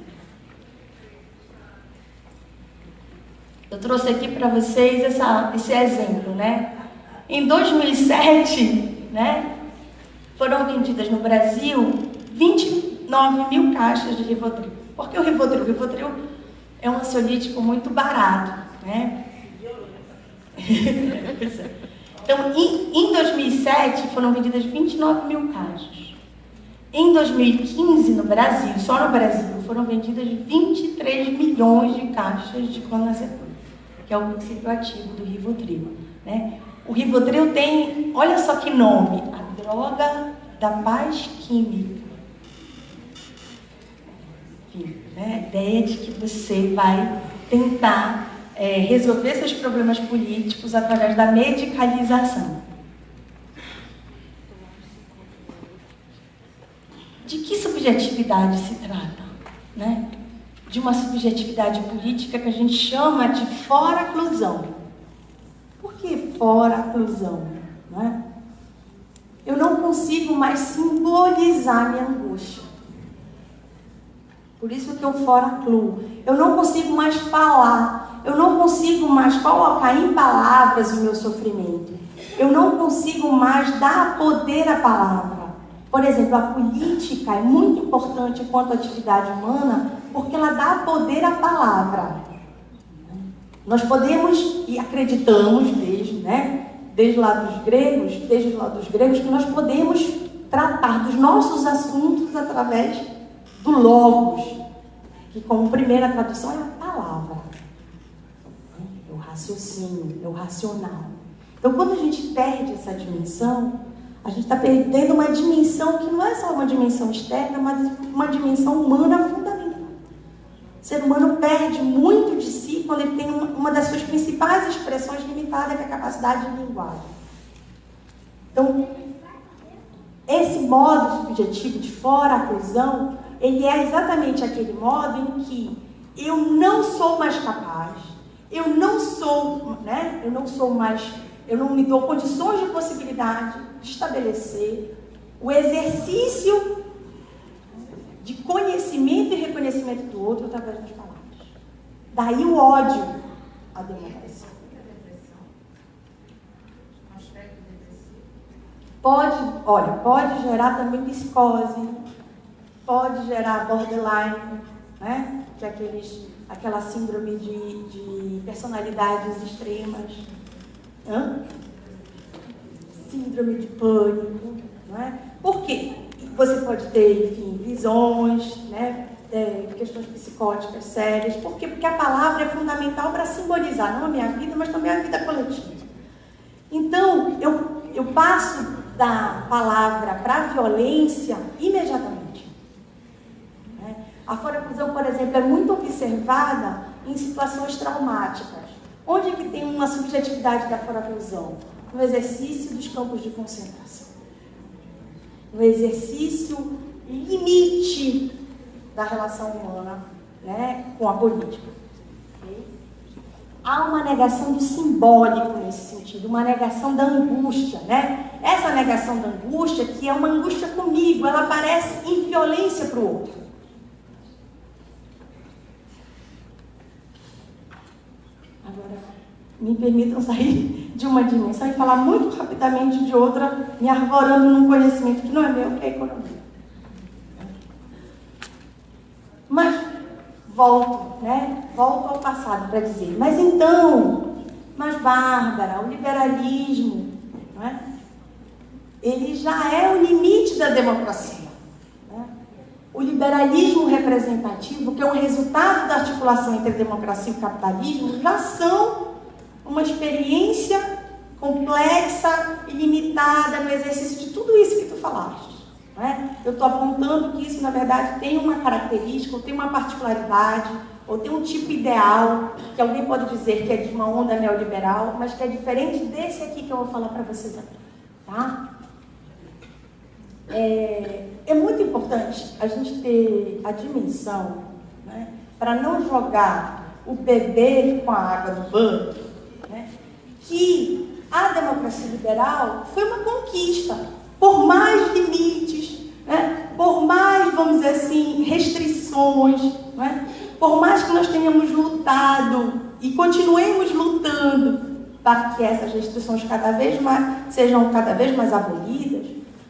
Eu trouxe aqui para vocês esse exemplo, né? Em 2007, né, foram vendidas no Brasil 29 mil caixas de Rivotril. Por que o Rivotril? O Rivotril é um ansiolítico muito barato, né? Então, em 2007, foram vendidas 29 mil caixas. Em 2015, no Brasil, só no Brasil, foram vendidas 23 milhões de caixas de clonazepam, que é o princípio ativo do Rivotril. Né? O Rivotril tem, olha só que nome, a droga da paz química. Enfim, né? A ideia de que você vai tentar resolver seus problemas políticos através da medicalização. De que subjetividade se trata? Né? De uma subjetividade política que a gente chama de fora-clusão. Por que fora-clusão? Né? Eu não consigo mais simbolizar minha angústia. Por isso que eu fora-cluo. Eu não consigo mais falar. Eu não consigo mais colocar em palavras o meu sofrimento. Eu não consigo mais dar poder à palavra. Por exemplo, a política é muito importante enquanto atividade humana porque ela dá poder à palavra. Nós podemos, e acreditamos desde lá dos gregos, que nós podemos tratar dos nossos assuntos através do logos, que como primeira tradução é a palavra. É o raciocínio, é o racional. Então, quando a gente perde essa dimensão, a gente está perdendo uma dimensão que não é só uma dimensão externa, mas uma dimensão humana fundamental. O ser humano perde muito de si quando ele tem uma das suas principais expressões limitada, que é a capacidade de linguagem. Então, esse modo subjetivo de fora-clusão, ele é exatamente aquele modo em que eu não sou mais capaz, eu não me dou condições de possibilidade de estabelecer o exercício de conhecimento e reconhecimento do outro através das palavras. Daí o ódio à democracia. pode gerar também psicose, pode gerar borderline, né? Que é aquela síndrome de personalidades extremas, síndrome de pânico, não é? Por quê? Você pode ter, enfim, visões, né? Questões psicóticas sérias. Por quê? Porque a palavra é fundamental para simbolizar não a minha vida, mas também a vida coletiva. Então, eu passo da palavra para a violência imediatamente. Né? A foraclusão, por exemplo, é muito observada em situações traumáticas. Onde é que tem uma subjetividade da foraclusão? No exercício dos campos de concentração. No exercício limite da relação humana, né, com a política. Okay? Há uma negação do simbólico nesse sentido, uma negação da angústia, né? Essa negação da angústia, que é uma angústia comigo, ela aparece em violência para o outro. Agora, me permitam sair de uma dimensão e falar muito rapidamente de outra, me arvorando num conhecimento que não é meu, que é economia. Mas volto ao passado para dizer, mas Bárbara, o liberalismo, não é? Ele já é o limite da democracia. Né? O liberalismo representativo, que é um resultado da articulação entre a democracia e o capitalismo, já são uma experiência complexa e limitada no exercício de tudo isso que tu falaste. Eu estou apontando que isso, na verdade, tem uma característica, ou tem uma particularidade, ou tem um tipo ideal, que alguém pode dizer que é de uma onda neoliberal, mas que é diferente desse aqui que eu vou falar para vocês aqui. Tá? É muito importante a gente ter a dimensão, né, para não jogar o bebê com a água do banho, né, que a democracia liberal foi uma conquista. Por mais limites, né? Por mais, vamos dizer assim, restrições, né? Por mais que nós tenhamos lutado e continuemos lutando para que essas restrições sejam cada vez mais abolidas,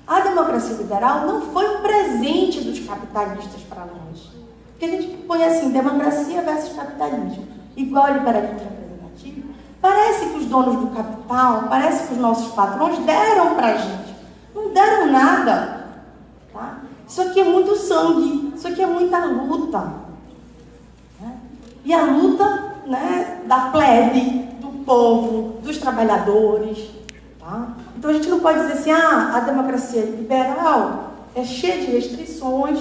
a democracia liberal não foi um presente dos capitalistas para nós. Porque a gente põe assim, democracia versus capitalismo, igual ao liberalismo representativo. Parece que os donos do capital, parece que os nossos patrões deram para a gente. Não deram nada, tá? Isso aqui é muito sangue, isso aqui é muita luta, né? E a luta, né, da plebe, do povo, dos trabalhadores, tá? Então a gente não pode dizer assim, a democracia liberal é cheia de restrições,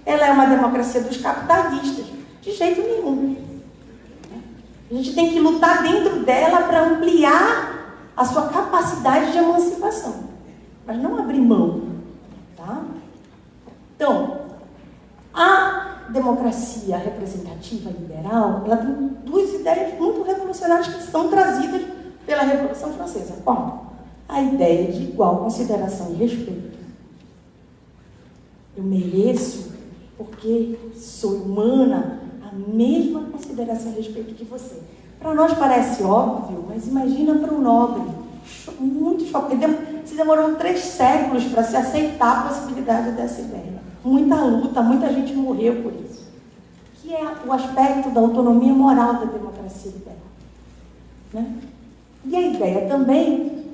ela é uma democracia dos capitalistas. De jeito nenhum. A gente tem que lutar dentro dela para ampliar a sua capacidade de emancipação. Mas não abrir mão, tá? Então, a democracia representativa liberal, ela tem duas ideias muito revolucionárias que são trazidas pela Revolução Francesa. Qual? A ideia de igual consideração e respeito. Eu mereço, porque sou humana, a mesma consideração e respeito que você. Para nós parece óbvio, mas imagina para o nobre. Muito chocante. Se demorou 3 séculos para se aceitar a possibilidade dessa ideia. Muita luta, muita gente morreu por isso. Que é o aspecto da autonomia moral da democracia liberal. Né? E a ideia também,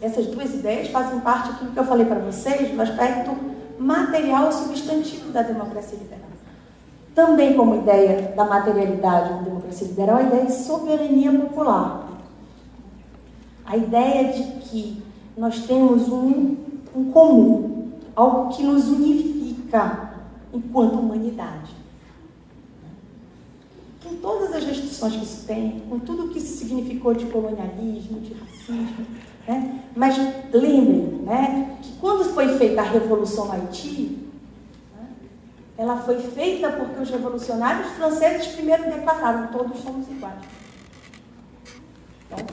essas duas ideias fazem parte daquilo que eu falei para vocês, do aspecto material e substantivo da democracia liberal. Também como ideia da materialidade da democracia liberal, a ideia de soberania popular. A ideia de que nós temos um comum, algo que nos unifica enquanto humanidade. Com todas as restrições que isso tem, com tudo que isso significou de colonialismo, de racismo, né? Mas lembrem, né, que quando foi feita a Revolução no Haiti, né, ela foi feita porque os revolucionários franceses primeiro declararam: todos somos iguais. Então,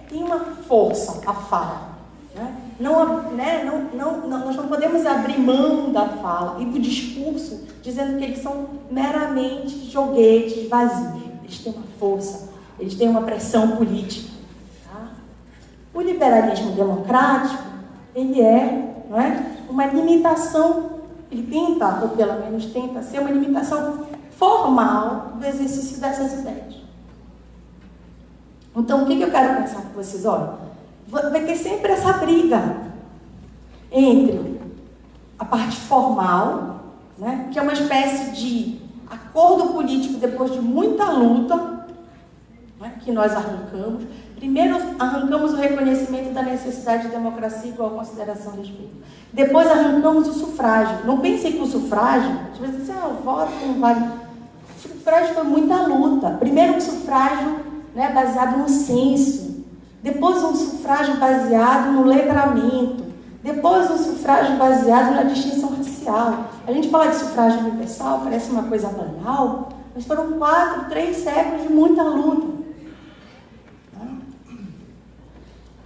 tem uma força a fala. Né? Nós não podemos abrir mão da fala e do discurso dizendo que eles são meramente joguetes vazios. Eles têm uma força, eles têm uma pressão política. Tá? O liberalismo democrático, ele é, não é, uma limitação, ele tenta, ou pelo menos tenta ser uma limitação formal do exercício dessas ideias. Então, o que eu quero pensar com vocês? Olha, vai ter sempre essa briga entre a parte formal, né, que é uma espécie de acordo político depois de muita luta, né, que nós arrancamos. Primeiro arrancamos o reconhecimento da necessidade de democracia igual consideração e respeito. Depois arrancamos o sufrágio. Não pensem que o sufrágio, às vezes o voto não vale. O sufrágio foi muita luta. Primeiro um sufrágio, né, baseado no censo. Depois um sufrágio baseado no letramento. Depois um sufrágio baseado na distinção racial. A gente fala de sufrágio universal, parece uma coisa banal, mas foram 3 séculos de muita luta.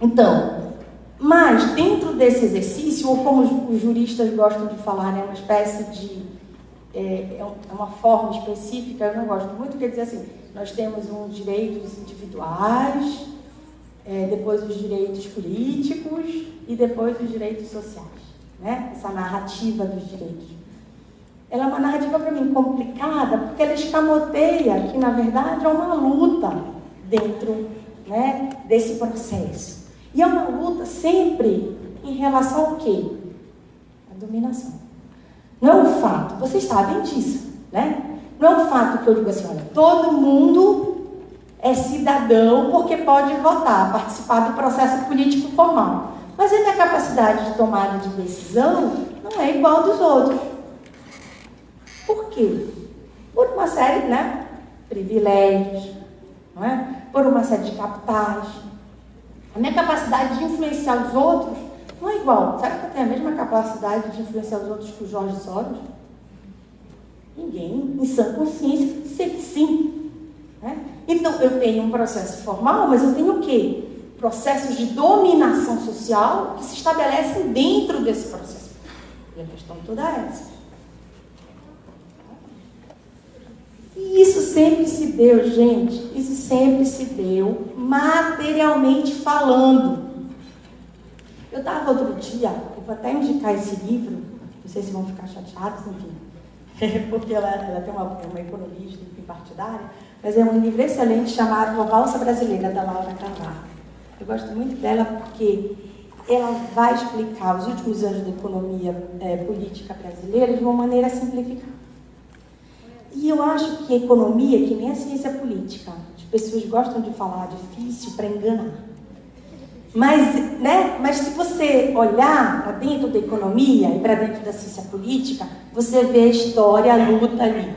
Então, mas dentro desse exercício, ou como os juristas gostam de falar, né, uma espécie de, é uma forma específica, eu não gosto muito, quer dizer assim, nós temos uns direitos individuais, depois os direitos políticos e depois os direitos sociais, né? Essa narrativa dos direitos. Ela é uma narrativa, para mim, complicada, porque ela escamoteia que, na verdade, é uma luta dentro, né, desse processo. E é uma luta sempre em relação ao quê? A dominação. Não é um fato, vocês sabem disso, né? Não é um fato que eu digo assim, olha, todo mundo é cidadão porque pode votar, participar do processo político formal. Mas a minha capacidade de tomada de decisão não é igual dos outros. Por quê? Por uma série, né, privilégios, não é? Por uma série de capitais. A minha capacidade de influenciar os outros não é igual. Será que eu tenho a mesma capacidade de influenciar os outros que o Jorge Soros? Ninguém, em sã consciência, dizer que sim. Né? Então, eu tenho um processo formal, mas eu tenho o quê? Processos de dominação social que se estabelecem dentro desse processo. E a questão toda é essa. E isso sempre se deu, gente, isso sempre se deu materialmente falando. Eu estava outro dia, eu vou até indicar esse livro, não sei se vão ficar chateados, enfim, porque ela tem uma economista, enfim, partidária, mas é um livro excelente chamado A Valsa Brasileira, da Laura Carvalho. Eu gosto muito dela porque ela vai explicar os últimos anos da economia política brasileira de uma maneira simplificada. E eu acho que a economia, que nem a ciência política, as pessoas gostam de falar difícil para enganar. Mas, né, mas se você olhar para dentro da economia e para dentro da ciência política, você vê a história, a luta ali.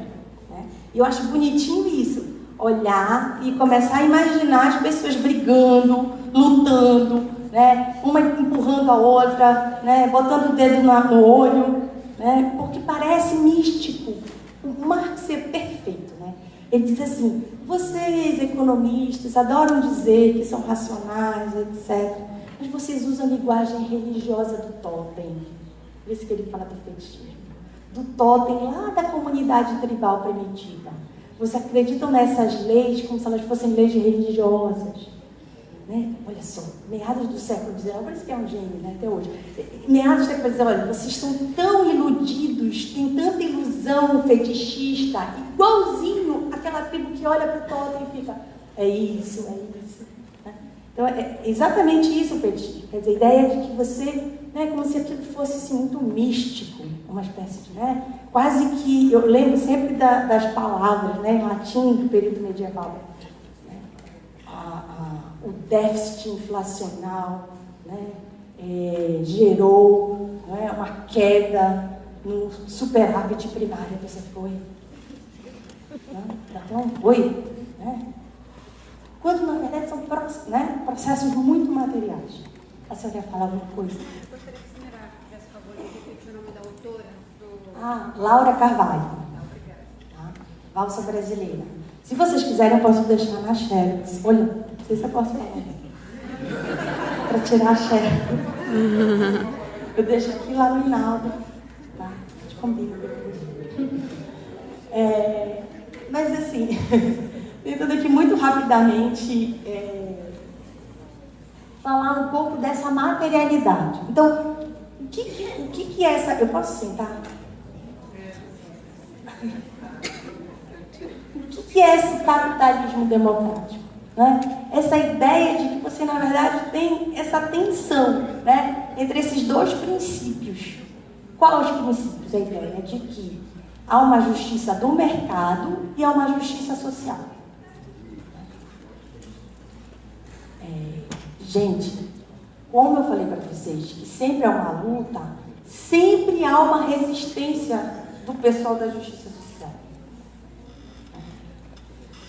Né? E eu acho bonitinho isso, olhar e começar a imaginar as pessoas brigando, lutando, né, uma empurrando a outra, né, botando o dedo no olho, né, porque parece místico. O Marx é perfeito, né? Ele diz assim, vocês economistas adoram dizer que são racionais, etc. Mas vocês usam a linguagem religiosa do totem. Por isso que ele fala do fetichismo. Do totem lá da comunidade tribal primitiva. Vocês acreditam nessas leis como se elas fossem leis religiosas. Né? Olha só, meados do século XIX, parece que é um gênio, né, até hoje. Meados do século XIX, olha, vocês são tão iludidos, tem tanta ilusão fetichista, igualzinho aquela tribo que olha para o totem e fica, é isso, é isso. Né? Então, é exatamente isso o fetichismo. Quer dizer, a ideia de que você, né, como se aquilo fosse assim, muito místico, uma espécie de, né, quase que, eu lembro sempre das palavras, né, em latim do período medieval. O déficit inflacional, né, gerou, né, uma queda no superávit primário. Você foi? Né? Até um foi. Né? Quando, na verdade, são processos muito materiais. A senhora ia falar alguma coisa? Eu gostaria que a senhora tivesse favor de repetir o nome da autora. Laura Carvalho. Obrigada. Tá? Valsa Brasileira. Se vocês quiserem, eu posso deixar na xerox. Olha, não sei se eu posso falar. Para tirar a xerox. Eu deixo aqui lá no Hinaldo. Tá? A gente combina depois. Mas assim, tentando aqui muito rapidamente falar um pouco dessa materialidade. Então, o que é essa... Eu posso sentar? O que é esse capitalismo democrático? Né? Essa ideia de que você, na verdade, tem essa tensão, né, entre esses dois princípios. Quais os princípios? A ideia de que há uma justiça do mercado e há uma justiça social. Gente, como eu falei para vocês, que sempre é uma luta, sempre há uma resistência do pessoal da justiça social.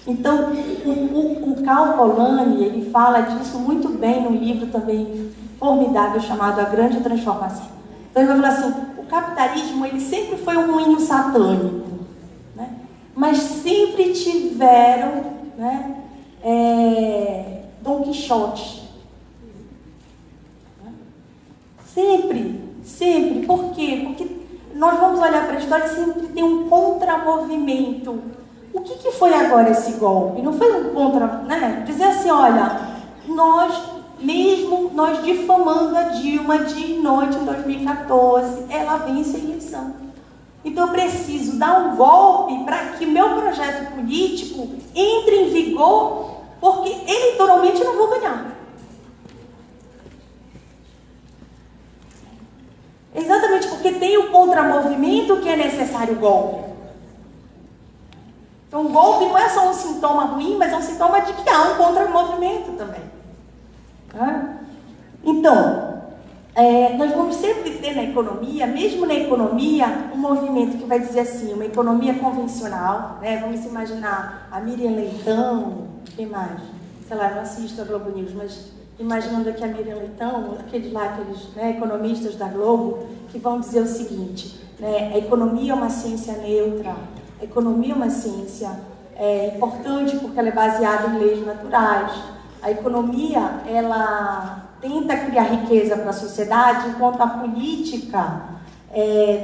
Então, o Karl Polanyi, ele fala disso muito bem num livro também formidável chamado A Grande Transformação. Então, ele vai falar assim, o capitalismo, ele sempre foi um moinho satânico, né? Mas sempre tiveram, né, Dom Quixote. Sempre. Por quê? Porque nós vamos olhar para a história e sempre tem um contramovimento. O que foi agora esse golpe? Não foi um contra... Né? Dizer assim, olha, nós difamando a Dilma de noite em 2014, ela vence a eleição. Então eu preciso dar um golpe para que meu projeto político entre em vigor, porque eleitoralmente eu não vou ganhar. Exatamente porque tem o contramovimento que é necessário o golpe. Então o golpe não é só um sintoma ruim, mas é um sintoma de que há um contramovimento também. Então, nós vamos sempre ter na economia, mesmo na economia, um movimento que vai dizer assim, uma economia convencional, né? Vamos imaginar a Miriam Leitão, quem mais? Sei lá, não assisto a Globo News, mas imaginando aqui a Miriam Leitão, aqueles economistas da Globo, que vão dizer o seguinte, né? A economia é uma ciência neutra, a economia é uma ciência importante porque ela é baseada em leis naturais. A economia, ela tenta criar riqueza para a sociedade, enquanto a política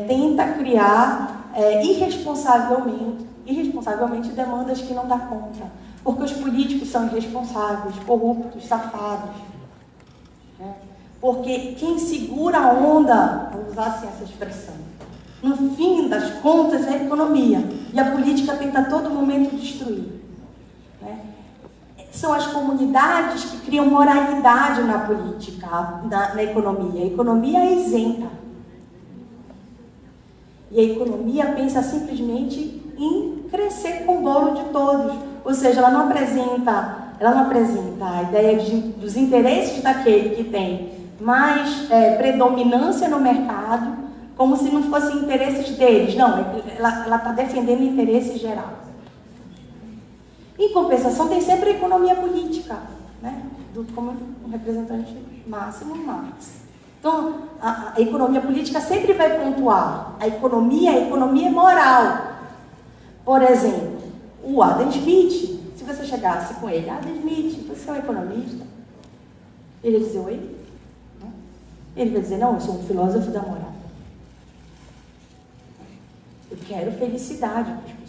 tenta criar irresponsavelmente demandas que não dá conta. Porque os políticos são irresponsáveis, corruptos, safados. Né? Porque quem segura a onda, vou usar assim essa expressão, no fim das contas é a economia. E a política tenta a todo momento destruir. Né? São as comunidades que criam moralidade na política, na economia. A economia é isenta. E a economia pensa simplesmente em crescer com o bolo de todos. Ou seja, ela não apresenta a ideia dos interesses daquele que tem mais predominância no mercado, como se não fossem interesses deles. Não, ela está defendendo o interesse geral. Em compensação, tem sempre a economia política, né? Como um representante máximo, Marx. Então, a economia política sempre vai pontuar. A economia é moral. Por exemplo, o Adam Smith, se você chegasse com ele, Adam Smith, você é um economista? Ele ia dizer, oi? Ele vai dizer, não, eu sou um filósofo da moral. Eu quero felicidade para as pessoas.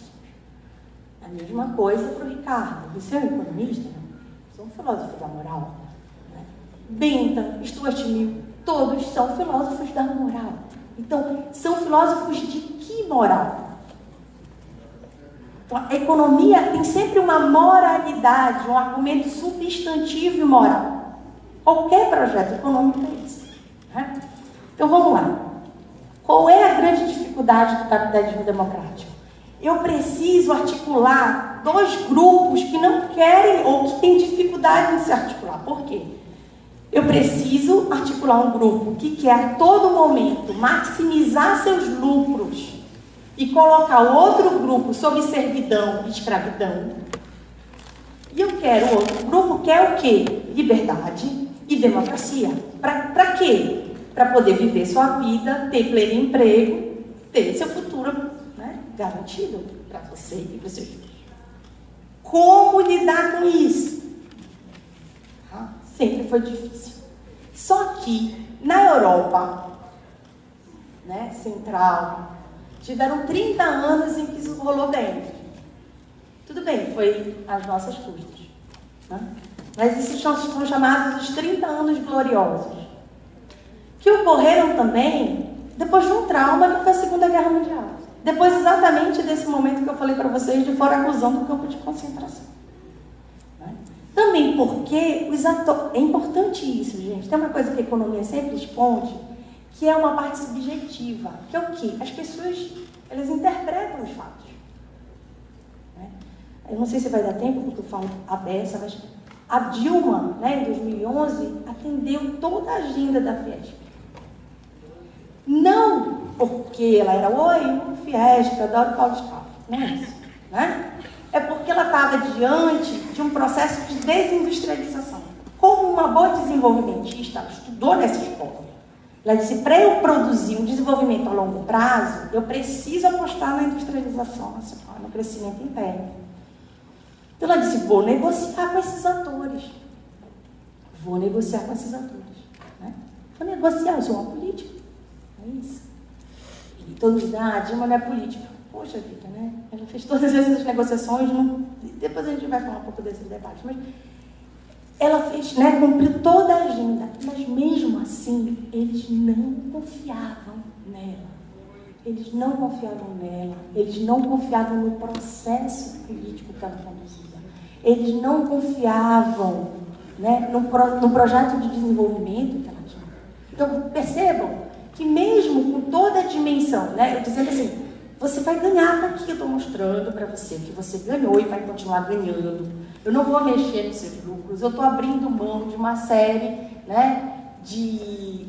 A mesma coisa para o Ricardo. Você é um economista? Não. Eu sou um filósofo da moral. Bentham, Stuart Mill, todos são filósofos da moral. Então, são filósofos de que moral? Então, a economia tem sempre uma moralidade, um argumento substantivo e moral. Qualquer projeto econômico é isso. Né? Então, vamos lá. Qual é a grande dificuldade do capitalismo democrático? Eu preciso articular dois grupos que não querem ou que têm dificuldade em se articular. Por quê? Eu preciso articular um grupo que quer a todo momento maximizar seus lucros e colocar outro grupo sob servidão e escravidão. E eu quero outro grupo que é o quê? Liberdade e democracia. Para quê? Para poder viver sua vida, ter pleno emprego, ter seu futuro, né, garantido para você e para os seus filhos. Como lidar com isso? Sempre foi difícil. Só que na Europa, né, central, tiveram 30 anos em que isso rolou bem. Tudo bem, foi às nossas custas. Né? Mas esses são chamados os 30 anos gloriosos, que ocorreram também depois de um trauma que foi a Segunda Guerra Mundial. Depois exatamente desse momento que eu falei para vocês de fora-reclusão do campo de concentração. Também porque os atores... É importante isso, gente. Tem uma coisa que a economia sempre esconde, que é uma parte subjetiva, que é o quê? As pessoas, elas interpretam os fatos. Eu não sei se vai dar tempo, porque eu falo a beça, mas a Dilma, em 2011, atendeu toda a agenda da Fiesp. Não porque ela era, Fiesp, eu adoro Paulo Scaff. Não é isso, É porque ela estava diante de um processo de desindustrialização. Como uma boa desenvolvimentista, ela estudou nessa escola. Ela disse, para eu produzir um desenvolvimento a longo prazo, eu preciso apostar na industrialização nacional, no crescimento interno. Então ela disse, vou negociar com esses atores. Vou negociar com esses atores. Vou negociar, eu sou uma política. É isso. E todos dizem, a Dilma não é política. Poxa vida, Ela fez todas essas negociações, depois a gente vai falar um pouco desses debates, mas ela fez, cumpriu toda a agenda, mas mesmo assim, eles não confiavam nela. Eles não confiavam nela, eles não confiavam no processo político que ela conduzia. Eles não confiavam no projeto de desenvolvimento que ela tinha. Então, percebam que mesmo com toda a dimensão, eu dizendo assim, você vai ganhar daqui, eu estou mostrando para você que você ganhou e vai continuar ganhando. Eu não vou mexer nos seus lucros, eu estou abrindo mão de uma série de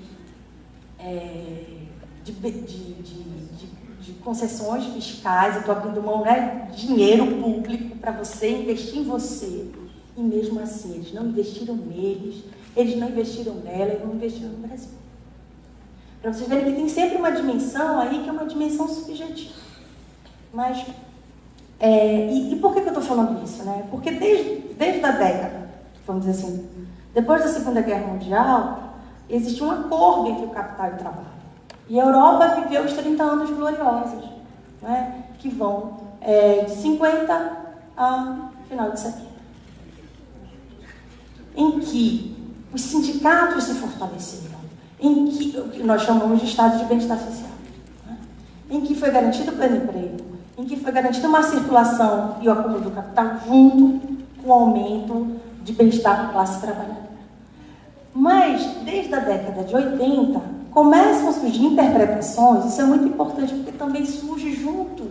concessões fiscais, eu estou abrindo mão de dinheiro público para você investir em você. E mesmo assim, eles não investiram neles, eles não investiram nela e não investiram no Brasil. Para vocês verem que tem sempre uma dimensão aí que é uma dimensão subjetiva. Mas, e por que eu estou falando isso? Porque desde a década, vamos dizer assim, depois da Segunda Guerra Mundial, existe um acordo entre o capital e o trabalho. E a Europa viveu os 30 anos gloriosos, que vão de 50 a final de 70. Em que os sindicatos se fortaleceram, em que o que nós chamamos de estado de bem-estar social, em que foi garantido o pleno emprego, em que foi garantida uma circulação e o acúmulo do capital junto com o aumento de bem-estar para a classe trabalhadora. Mas, desde a década de 80, começam a surgir interpretações, isso é muito importante, porque também surge junto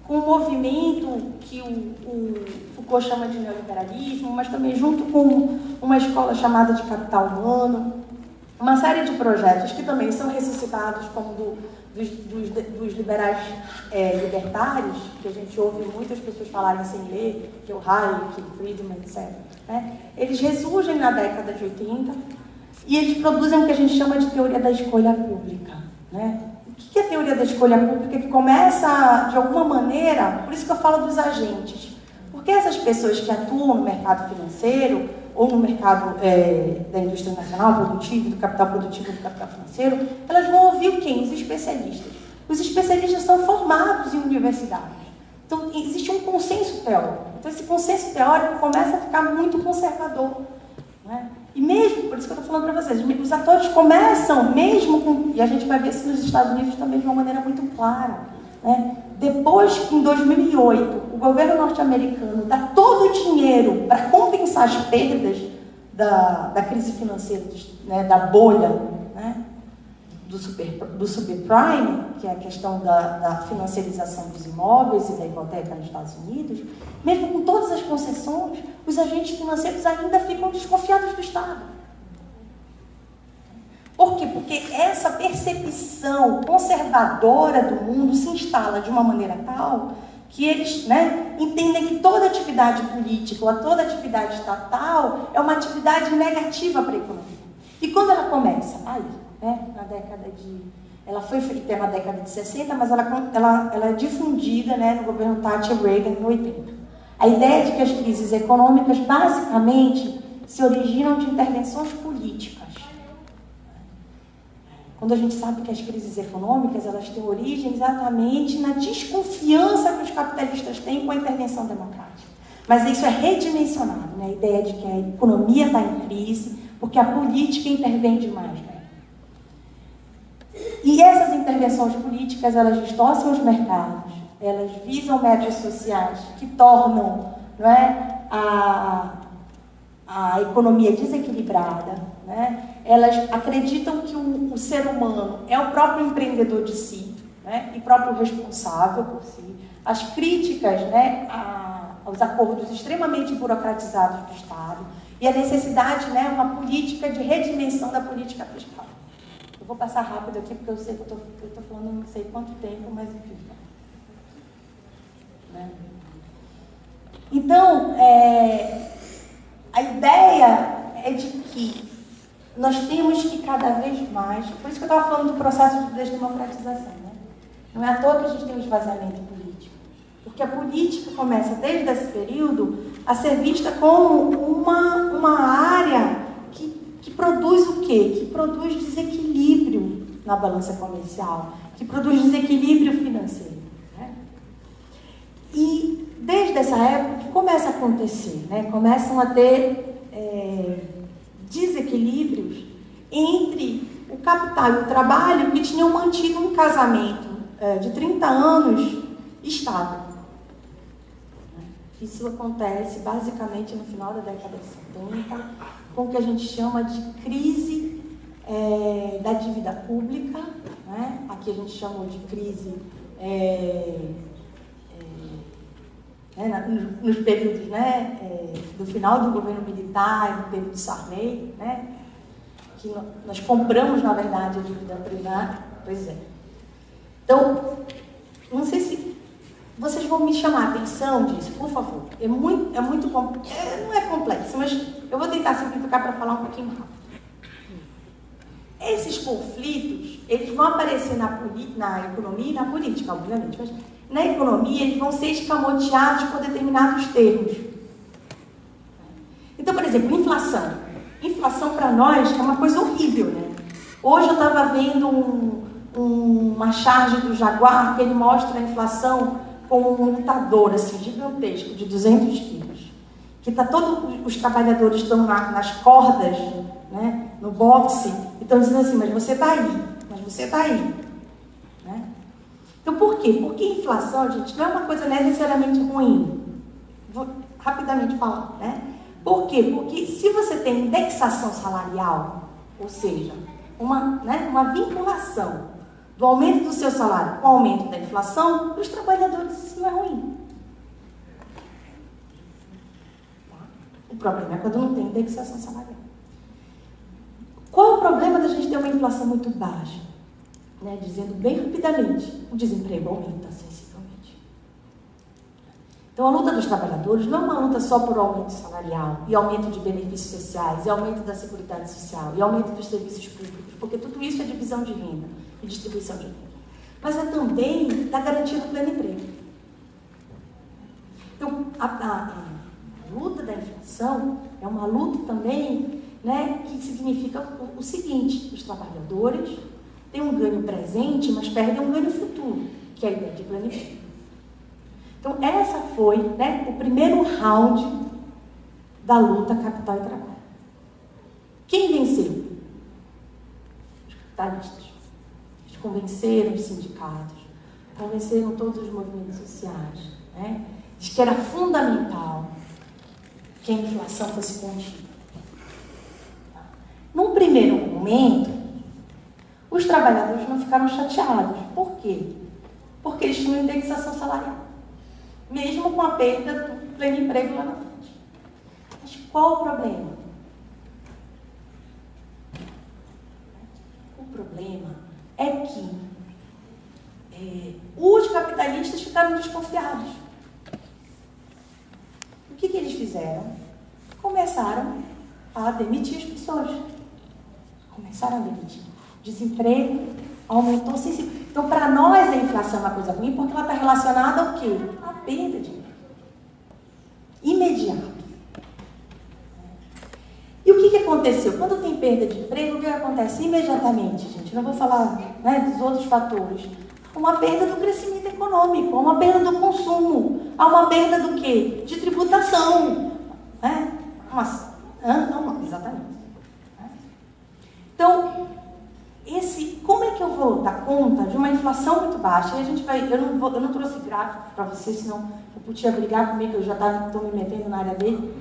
com o movimento que o Foucault chama de neoliberalismo, mas também junto com uma escola chamada de capital humano, uma série de projetos que também são ressuscitados como dos liberais libertários, que a gente ouve muitas pessoas falarem sem ler, que é o Hayek, o Friedman, etc. Eles ressurgem na década de 80 e eles produzem o que a gente chama de teoria da escolha pública. O que é a teoria da escolha pública? Que começa, de alguma maneira, por isso que eu falo dos agentes, porque essas pessoas que atuam no mercado financeiro ou no mercado da indústria nacional, produtivo, do capital produtivo, do capital financeiro, elas vão ouvir o quê? Os especialistas. Os especialistas são formados em universidades. Então, existe um consenso teórico. Então, esse consenso teórico começa a ficar muito conservador. E mesmo, por isso que eu estou falando para vocês, os atores começam, mesmo com... E a gente vai ver isso nos Estados Unidos também de uma maneira muito clara. Depois que, em 2008, o governo norte-americano dá todo o dinheiro para compensar as perdas da crise financeira, da bolha, do subprime, que é a questão da financiarização dos imóveis e da hipoteca nos Estados Unidos, mesmo com todas as concessões, os agentes financeiros ainda ficam desconfiados do Estado. Por quê? Porque essa percepção conservadora do mundo se instala de uma maneira tal que eles entendem que toda atividade política ou toda atividade estatal é uma atividade negativa para a economia. E quando ela começa? Aí, na década de... Ela foi feita na década de 60, mas ela é difundida no governo Thatcher Reagan em 80. A ideia de que as crises econômicas, basicamente, se originam de intervenções políticas. Quando a gente sabe que as crises econômicas, elas têm origem exatamente na desconfiança que os capitalistas têm com a intervenção democrática. Mas isso é redimensionado, né? A ideia de que a economia está em crise, porque a política intervém demais, né? E essas intervenções políticas, elas distorcem os mercados, elas visam metas sociais que tornam, não é, a economia desequilibrada, né? Elas acreditam que o ser humano é o próprio empreendedor de si, né? E próprio responsável por si. As críticas, né, aos acordos extremamente burocratizados do Estado e a necessidade, né, uma política de redimensão da política fiscal. Eu vou passar rápido aqui, porque eu sei que eu estou falando não sei quanto tempo, mas enfim. Né? Então, a ideia é de que nós temos que cada vez mais, por isso que eu estava falando do processo de desdemocratização, né? Não é à toa que a gente tem um esvaziamento político, porque a política começa desde esse período a ser vista como uma área que produz o quê? Que produz desequilíbrio na balança comercial, que produz desequilíbrio financeiro, né? E desde essa época que começa a acontecer, né? Começam a ter desequilíbrios entre o capital e o trabalho que tinham mantido um casamento de 30 anos estável. Isso acontece basicamente no final da década de 70, com o que a gente chama de crise da dívida pública, né? Aqui a gente chamou de crise nos períodos, né, do final do governo militar, no período de Sarney, né, que nós compramos, na verdade, a dívida privada. Pois é. Então, não sei se vocês vão me chamar a atenção disso, por favor. Não é complexo, mas eu vou tentar simplificar para falar um pouquinho rápido. Esses conflitos, eles vão aparecer na economia e na política, obviamente, mas na economia eles vão ser escamoteados por determinados termos. Então, por exemplo, inflação. Inflação para nós é uma coisa horrível, né? Hoje eu estava vendo uma charge do Jaguar que ele mostra a inflação com um lutador assim, gigantesco, de 200 quilos. Que todos os trabalhadores estão nas cordas, né, no boxe, e estão dizendo assim, mas você está aí, mas você está aí. Né? Então, por quê? Porque inflação, gente, não é uma coisa necessariamente ruim. Vou rapidamente falar, né? Por quê? Porque se você tem indexação salarial, ou seja, uma vinculação do aumento do seu salário com o aumento da inflação, para os trabalhadores isso não é ruim. Tá? O problema é quando não tem indexação salarial. Qual é o problema da gente ter uma inflação muito baixa? Né? Dizendo bem rapidamente, o desemprego aumenta sensivelmente. Então, a luta dos trabalhadores não é uma luta só por aumento salarial, e aumento de benefícios sociais, e aumento da seguridade social, e aumento dos serviços públicos, porque tudo isso é divisão de renda e distribuição de renda. Mas é também da garantia do pleno emprego. Então, a luta da inflação é uma luta também, né, que significa o seguinte: os trabalhadores têm um ganho presente, mas perdem um ganho futuro, que é a ideia de pleno emprego. Então, essa foi, né, o primeiro round da luta capital e trabalho. Quem venceu? Os capitalistas. Eles convenceram os sindicatos, convenceram todos os movimentos sociais, né, de que era fundamental que a inflação fosse contida. Num primeiro momento, os trabalhadores não ficaram chateados. Por quê? Porque eles tinham indexação salarial, mesmo com a perda do pleno emprego lá na frente. Mas qual o problema? O problema é que os capitalistas ficaram desconfiados. O que eles fizeram? Começaram a demitir as pessoas. Começaram a demitir. Desemprego aumentou sensivelmente. Então, para nós, a inflação é uma coisa ruim porque ela está relacionada ao quê? À perda de emprego. Imediato. E o que aconteceu? Quando tem perda de emprego, o que acontece imediatamente, gente? Não vou falar, né, dos outros fatores. Uma perda do crescimento econômico, uma perda do consumo. há uma perda do quê? De tributação. Né? Exatamente. Então, como é que eu vou dar conta de uma inflação muito baixa? E a gente vai, eu não trouxe gráfico para vocês, senão o Putin ia brigar comigo, eu já estou me metendo na área dele.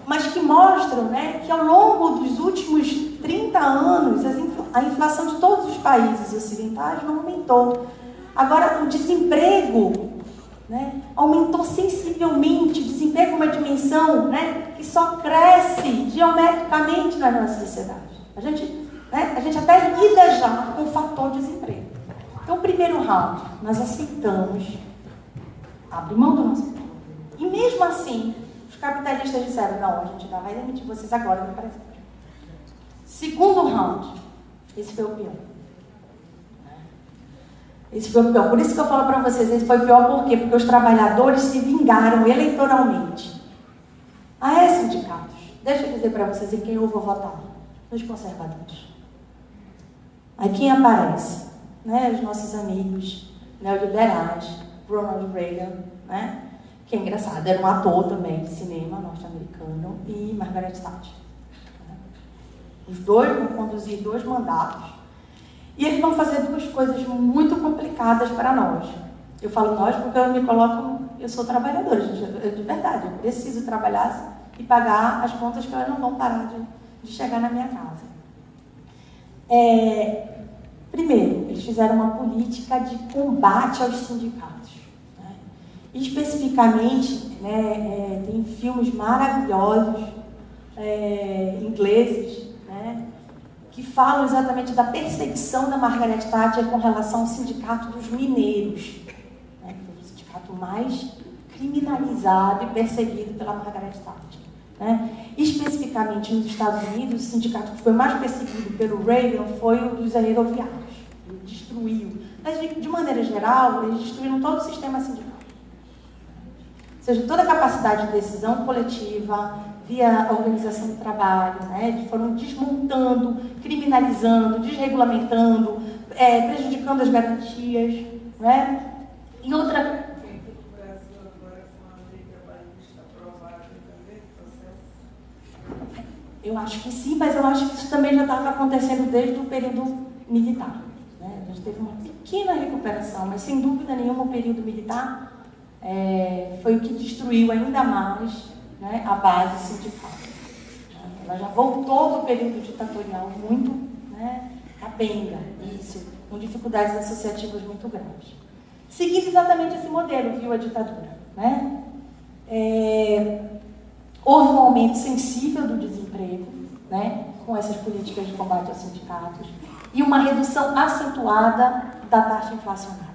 Mas que mostram, né, que ao longo dos últimos 30 anos, a inflação de todos os países ocidentais não aumentou. Agora, o desemprego, né, aumentou sensivelmente. O desemprego é uma dimensão, né, que só cresce geometricamente na nossa sociedade. A gente até lida já com o fator desemprego. Então, o primeiro round, nós aceitamos abrir mão do nosso plano. E mesmo assim, os capitalistas disseram, não, a gente não vai demitir vocês agora no presente. Segundo round, esse foi o pior. Esse foi o pior. Por isso que eu falo para vocês, esse foi o pior por quê? Porque os trabalhadores se vingaram eleitoralmente. Sindicatos. Deixa eu dizer para vocês em quem eu vou votar. Nos conservadores. Aí quem aparece? Né? Os nossos amigos neoliberais, Ronald Reagan, né? Que é engraçado, era um ator também de cinema norte-americano, e Margaret Thatcher. Né? Os dois vão conduzir 2 mandatos. E eles vão fazer 2 coisas muito complicadas para nós. Eu falo nós porque eu sou trabalhadora, de verdade. Eu preciso trabalhar e pagar as contas que elas não vão parar de chegar na minha casa. Primeiro, eles fizeram uma política de combate aos sindicatos. Né? Especificamente, né, tem filmes maravilhosos ingleses, né, que falam exatamente da perseguição da Margaret Thatcher com relação ao sindicato dos mineiros, né, que foi o sindicato mais criminalizado e perseguido pela Margaret Thatcher. Né? Especificamente nos Estados Unidos, o sindicato que foi mais perseguido pelo Reagan foi o dos aeroviários. Ele destruiu. Mas, de maneira geral, eles destruíram todo o sistema sindical. Ou seja, toda a capacidade de decisão coletiva, via organização do trabalho, né? Foram desmontando, criminalizando, desregulamentando, prejudicando as garantias. Né? E outra... Eu acho que sim, mas eu acho que isso também já estava acontecendo desde o período militar. Né? A gente teve uma pequena recuperação, mas sem dúvida nenhuma o período militar foi o que destruiu ainda mais, né, a base sindical. Ela já voltou do período ditatorial muito, né, capenga, isso, com dificuldades associativas muito graves. Seguindo exatamente esse modelo, viu a ditadura. Né? Houve um aumento sensível do desemprego, né, com essas políticas de combate aos sindicatos, e uma redução acentuada da taxa inflacionária.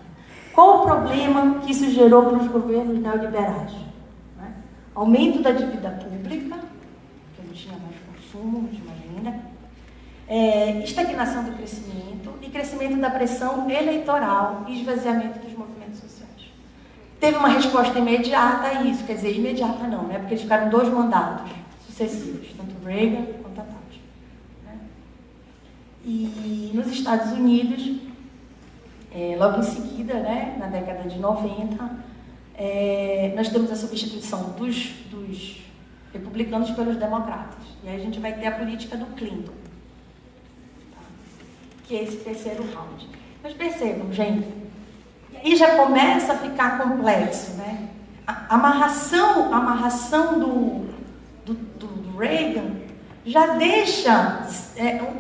Qual o problema que isso gerou para os governos neoliberais? Né? Aumento da dívida pública, que não tinha mais consumo, não tinha mais renda, estagnação do crescimento e crescimento da pressão eleitoral e esvaziamento dos movimentos sociais. Teve uma resposta imediata a isso, quer dizer, imediata não, né? Porque eles ficaram 2 mandatos sucessivos, tanto Reagan quanto a Thatcher. Né? E nos Estados Unidos, logo em seguida, né, na década de 90, nós temos a substituição dos republicanos pelos democratas. E aí a gente vai ter a política do Clinton, tá? Que é esse terceiro round. Mas percebam, gente, e já começa a ficar complexo, né? A amarração do Reagan já deixa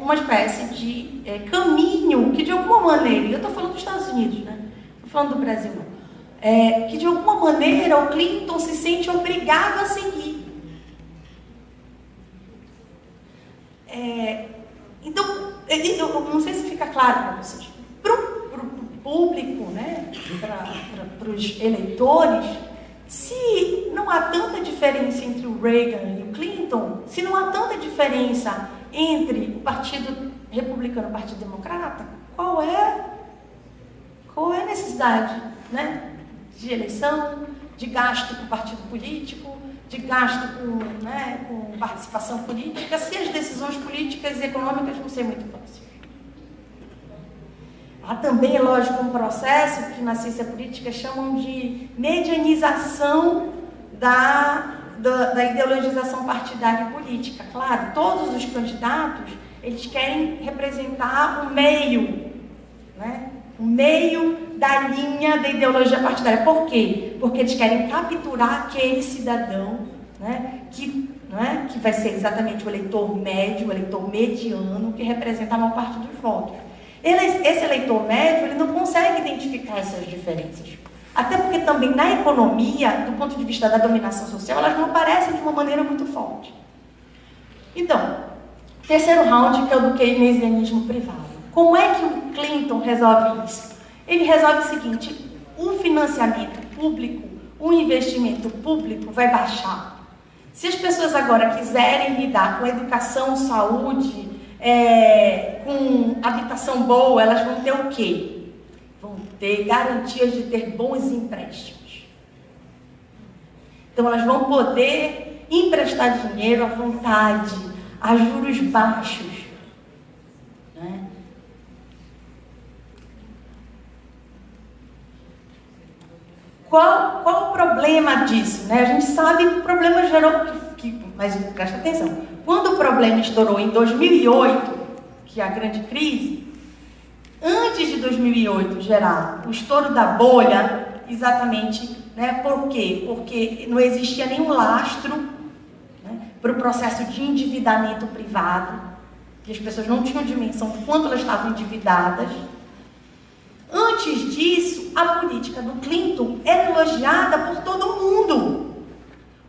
uma espécie de caminho que, de alguma maneira, e eu estou falando dos Estados Unidos, né? Estou falando do Brasil, não. Que, de alguma maneira, o Clinton se sente obrigado a seguir. Então, eu não sei se fica claro para vocês. Para o público, né, para os eleitores, se não há tanta diferença entre o Reagan e o Clinton, se não há tanta diferença entre o Partido Republicano e o Partido Democrata, qual é a necessidade, né, de eleição, de gasto com partido político, de gasto com participação política, se as decisões políticas e econômicas vão ser muito próximas? Há também, é lógico, um processo que na ciência política chamam de medianização da ideologização partidária e política. Claro, todos os candidatos, eles querem representar o meio, né? O meio da linha da ideologia partidária. Por quê? Porque eles querem capturar aquele cidadão, né, que vai ser exatamente o eleitor médio, o eleitor mediano, que representa a maior parte dos votos. Esse eleitor médio, ele não consegue identificar essas diferenças. Até porque também na economia, do ponto de vista da dominação social, elas não aparecem de uma maneira muito forte. Então, terceiro round, que é o do keynesianismo privado. Como é que o Clinton resolve isso? Ele resolve o seguinte: o financiamento público, o investimento público vai baixar. Se as pessoas agora quiserem lidar com educação, saúde, com habitação boa, elas vão ter o quê? Vão ter garantias de ter bons empréstimos. Então, elas vão poder emprestar dinheiro à vontade, a juros baixos. Né? Qual o problema disso? Né? A gente sabe que o problema gerou... mas presta atenção. Quando o problema estourou em 2008, que é a grande crise, antes de 2008 gerar o estouro da bolha, exatamente, né? Por quê? Porque não existia nenhum lastro, né, para o processo de endividamento privado, e as pessoas não tinham dimensão de quanto elas estavam endividadas. Antes disso, a política do Clinton era elogiada por todo mundo.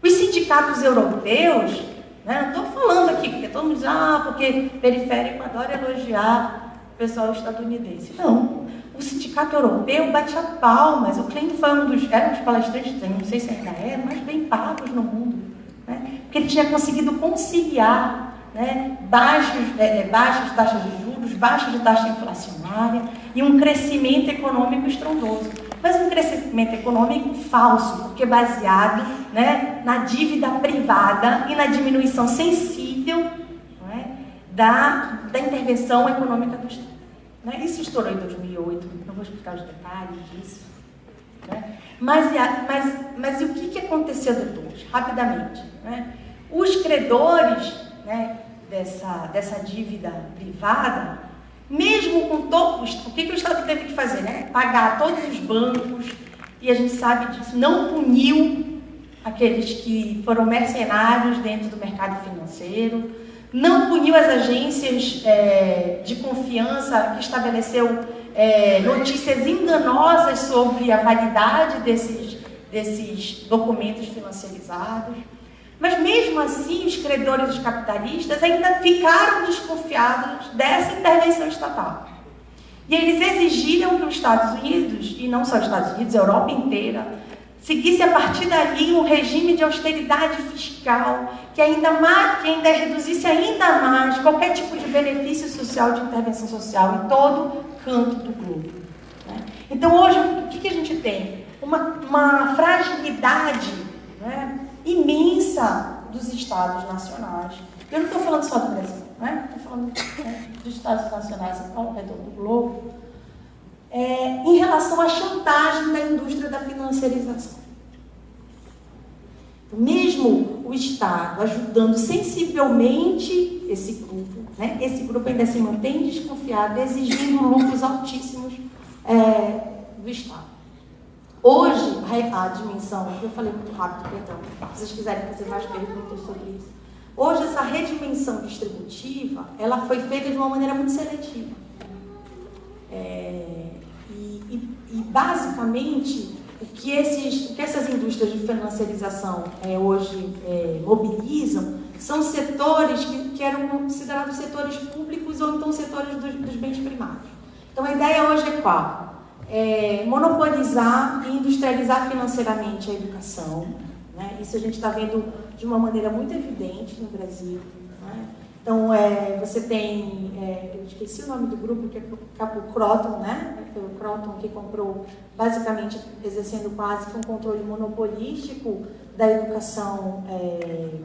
Os sindicatos europeus, né, não estou falando aqui, porque todo mundo diz, porque periférico adora elogiar o pessoal estadunidense. Não. O sindicato europeu batia palmas. O Clinton foi era um dos palestrantes, não sei se ainda é, mas bem pagos no mundo. Né, porque ele tinha conseguido conciliar, né, baixas taxas de juros, baixa de taxa inflacionária e um crescimento econômico estrondoso. Mas um crescimento econômico falso, porque baseado, né, na dívida privada e na diminuição sensível, né, da intervenção econômica do Estado. Né? Isso estourou em 2008, não vou explicar os detalhes disso. Né? Mas o que aconteceu depois? Rapidamente. Né? Os credores, né, dessa dívida privada, mesmo com todos, o que o Estado teve que fazer? Né? Pagar todos os bancos, e a gente sabe disso, não puniu aqueles que foram mercenários dentro do mercado financeiro, não puniu as agências de confiança que estabeleceu notícias enganosas sobre a validade desses documentos financiarizados. Mas mesmo assim, os credores, os capitalistas, ainda ficaram desconfiados dessa intervenção estatal. E eles exigiram que os Estados Unidos, e não só os Estados Unidos, a Europa inteira, seguisse a partir dali um regime de austeridade fiscal que ainda reduzisse ainda mais qualquer tipo de benefício social, de intervenção social em todo canto do globo. Né? Então hoje, o que a gente tem? Uma fragilidade, né, imensa dos Estados nacionais. Eu não estou falando só do Brasil, né? Estou falando, né, dos Estados nacionais ao redor do globo, em relação à chantagem da indústria da financiarização. Mesmo o Estado ajudando sensivelmente esse grupo, né? Esse grupo ainda se mantém desconfiado, exigindo lucros altíssimos do Estado. Hoje, a dimensão, eu falei muito rápido, perdão, se vocês quiserem fazer mais perguntas sobre isso. Hoje, essa redimensão distributiva, ela foi feita de uma maneira muito seletiva. E basicamente, o que essas indústrias de financiarização hoje mobilizam são setores que eram considerados setores públicos ou então setores dos bens primários. Então, a ideia hoje é qual? Monopolizar e industrializar financeiramente a educação. Né? Isso a gente está vendo de uma maneira muito evidente no Brasil. Né? Então, você tem, eu esqueci o nome do grupo, que é o Croton, né? Foi o Croton que comprou, basicamente, exercendo quase que um controle monopolístico da educação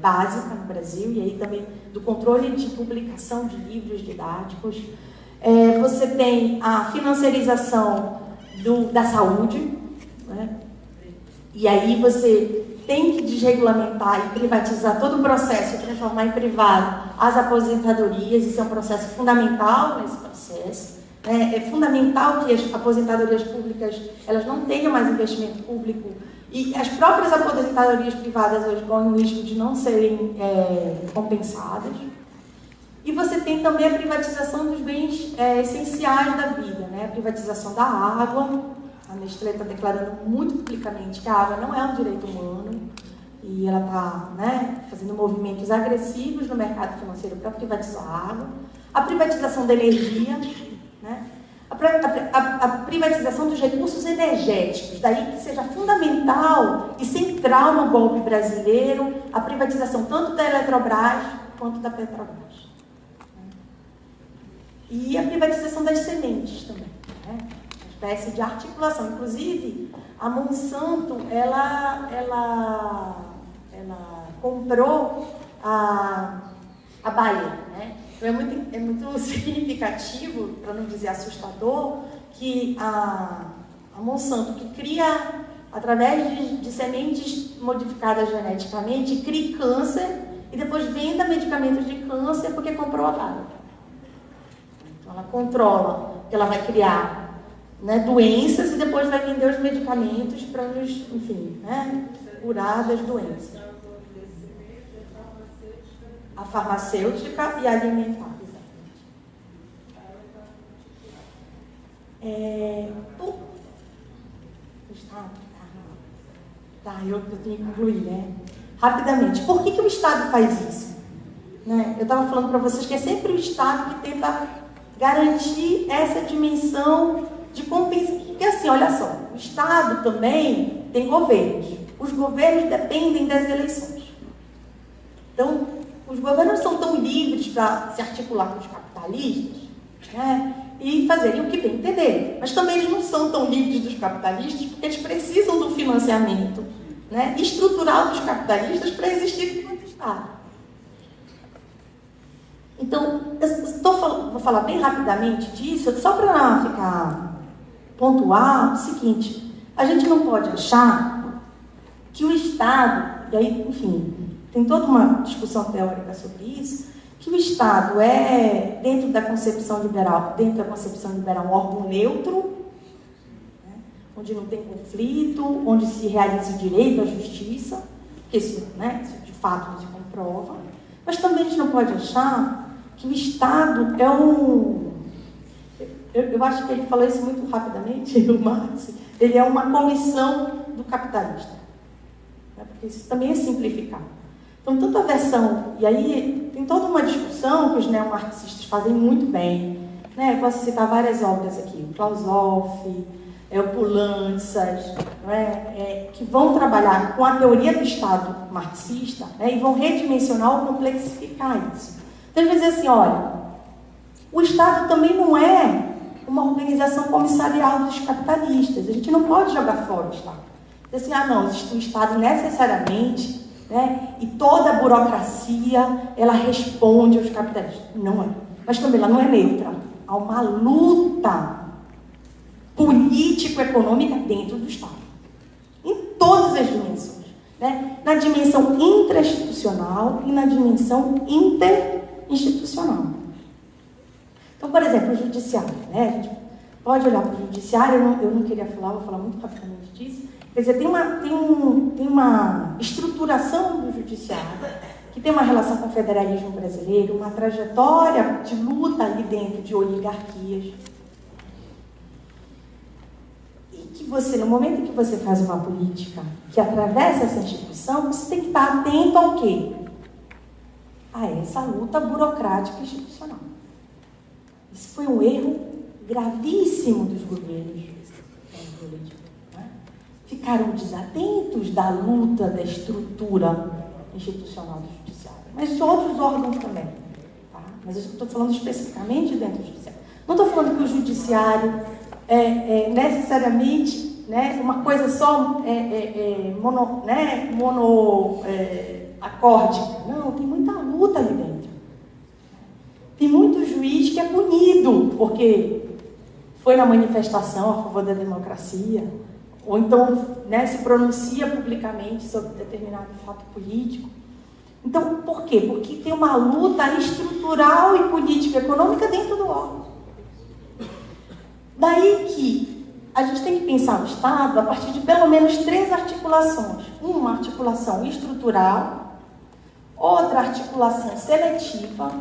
básica no Brasil, e aí também do controle de publicação de livros didáticos. Você tem a financiarização da saúde, né? E aí você tem que desregulamentar e privatizar todo o processo e transformar em privado as aposentadorias. Isso é um processo fundamental nesse processo. É fundamental que as aposentadorias públicas elas não tenham mais investimento público e as próprias aposentadorias privadas hoje correm o risco de não serem compensadas. E você tem também a privatização dos bens essenciais da vida, né? A privatização da água. A Nestlé está declarando muito publicamente que a água não é um direito humano e ela está, né, fazendo movimentos agressivos no mercado financeiro para privatizar a água. A privatização da energia, né? A privatização dos recursos energéticos, daí que seja fundamental e central no golpe brasileiro a privatização tanto da Eletrobras quanto da Petrobras. E a privatização das sementes também, né? Uma espécie de articulação. Inclusive, a Monsanto, ela comprou a Bayer, né? Então é muito significativo, para não dizer assustador, que a Monsanto, que cria, através de sementes modificadas geneticamente, cria câncer e depois venda medicamentos de câncer porque comprou a Bayer. Então ela controla, que ela vai criar, né, doenças e depois vai vender os medicamentos para nos, enfim, né, curar das doenças. A farmacêutica e a alimentar, eu tenho que concluir, né? Rapidamente. Por que o Estado faz isso? Né? Eu estava falando para vocês que é sempre o Estado que tenta garantir essa dimensão de compensação. Porque assim, olha só, o Estado também tem governos. Os governos dependem das eleições. Então, os governos são tão livres para se articular com os capitalistas, né, e fazerem o que bem entender. Mas também eles não são tão livres dos capitalistas porque eles precisam do financiamento, né, estrutural dos capitalistas para existir enquanto Estado. Então, vou falar bem rapidamente disso, só para pontuar o seguinte: a gente não pode achar que o Estado, e aí, enfim, tem toda uma discussão teórica sobre isso, que o Estado é, dentro da concepção liberal, um órgão neutro, né, onde não tem conflito, onde se realiza o direito à justiça, porque isso, né, isso de fato não se comprova. Mas também a gente não pode achar que o Estado é um... Eu acho que ele falou isso muito rapidamente, o Marx, ele é uma comissão do capitalista. Né, porque isso também é simplificar. Então, tanta versão, e aí tem toda uma discussão que os neomarxistas fazem muito bem, né? Posso citar várias obras aqui, o Clausewitz, o Poulantzas, né? Que vão trabalhar com a teoria do Estado marxista, né? E vão redimensionar ou complexificar isso. Então, eles vão dizer assim, olha, o Estado também não é uma organização comissarial dos capitalistas, a gente não pode jogar fora o Estado. Dizer assim, não, existe um Estado necessariamente... né? E toda a burocracia, ela responde aos capitalistas. Não é. Mas também ela não é neutra. Há uma luta político-econômica dentro do Estado. Em todas as dimensões. Né? Na dimensão intrainstitucional e na dimensão interinstitucional. Então, por exemplo, o judiciário. Né? A gente pode olhar para o judiciário, eu não queria falar, vou falar muito rapidamente disso. Quer dizer, tem uma estruturação do judiciário que tem uma relação com o federalismo brasileiro, uma trajetória de luta ali dentro de oligarquias. E que você, no momento em que você faz uma política que atravessa essa instituição, você tem que estar atento ao quê? A essa luta burocrática institucional. Isso foi um erro gravíssimo dos governos políticos. Ficaram desatentos da luta, da estrutura institucional do judiciário. Mas de outros órgãos também. Tá? Mas eu estou falando especificamente dentro do judiciário. Não estou falando que o judiciário é necessariamente, né, uma coisa só acórdica. Não, tem muita luta ali dentro. Tem muito juiz que é punido porque foi na manifestação a favor da democracia, ou então, né, se pronuncia publicamente sobre determinado fato político. Então, por quê? Porque tem uma luta estrutural e política econômica dentro do órgão. Daí que a gente tem que pensar o Estado a partir de pelo menos 3 articulações. Uma articulação estrutural, outra articulação seletiva.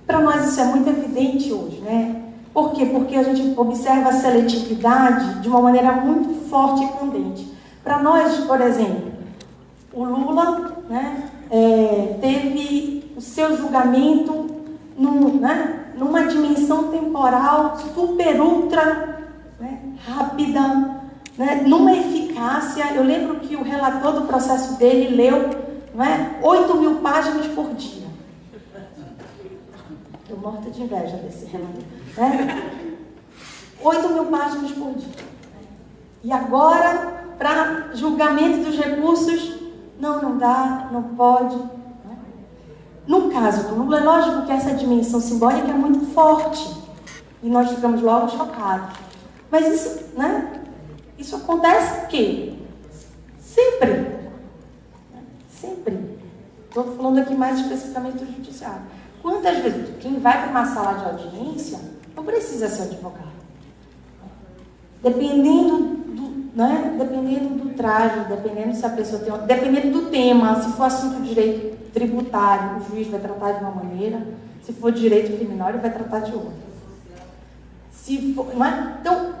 Para nós isso é muito evidente hoje, né? Por quê? Porque a gente observa a seletividade de uma maneira muito forte e candente. Para nós, por exemplo, o Lula, né, teve o seu julgamento numa dimensão temporal super, ultra, né, rápida, né, numa eficácia. Eu lembro que o relator do processo dele leu, né, 8.000 páginas por dia. Estou morta de inveja desse relator. Né? 8.000 páginas por dia. E agora, para julgamento dos recursos, não dá, não pode. Né? No caso do Lula, é lógico que essa dimensão simbólica é muito forte. E nós ficamos logo chocados. Mas isso, né? Isso acontece o quê? Sempre. Sempre. Estou falando aqui mais especificamente do judiciário. Quantas vezes quem vai para uma sala de audiência não precisa ser advogado? Dependendo do traje, dependendo se a pessoa tem, dependendo do tema, se for assunto de direito tributário, o juiz vai tratar de uma maneira, se for direito criminal, ele vai tratar de outra. Se for, não é? Então,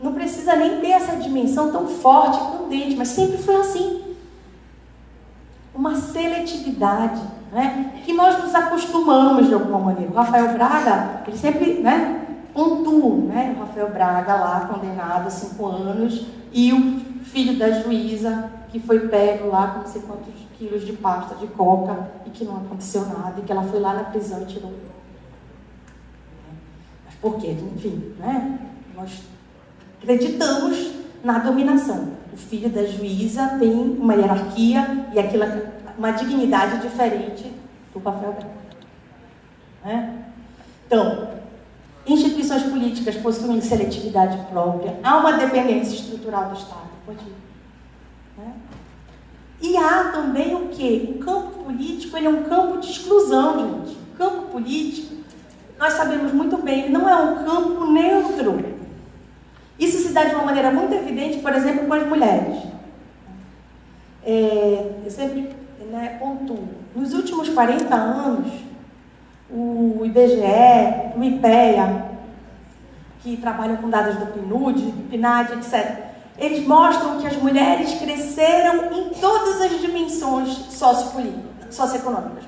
não precisa nem ter essa dimensão tão forte e candente, mas sempre foi assim. Uma seletividade, né, que nós nos acostumamos de alguma maneira. O Rafael Braga, ele sempre, né, pontua, né, o Rafael Braga lá, condenado a 5 anos, e o filho da juíza, que foi pego lá com não sei quantos quilos de pasta de coca, e que não aconteceu nada, e que ela foi lá na prisão e tirou. Mas por quê? Enfim, né, nós acreditamos na dominação. O filho da juíza tem uma hierarquia e aquilo, uma dignidade diferente do papel dela. Né? Então, instituições políticas possuem seletividade própria, há uma dependência estrutural do Estado. Pode ir. Né? E há também o quê? O campo político, ele é um campo de exclusão, gente. O campo político, nós sabemos muito bem, ele não é um campo neutro. Isso se dá de uma maneira muito evidente, por exemplo, com as mulheres. Eu sempre, né, pontuo. Nos últimos 40 anos, o IBGE, o IPEA, que trabalham com dados do PNUD, do PNAD, etc., eles mostram que as mulheres cresceram em todas as dimensões socioeconômicas.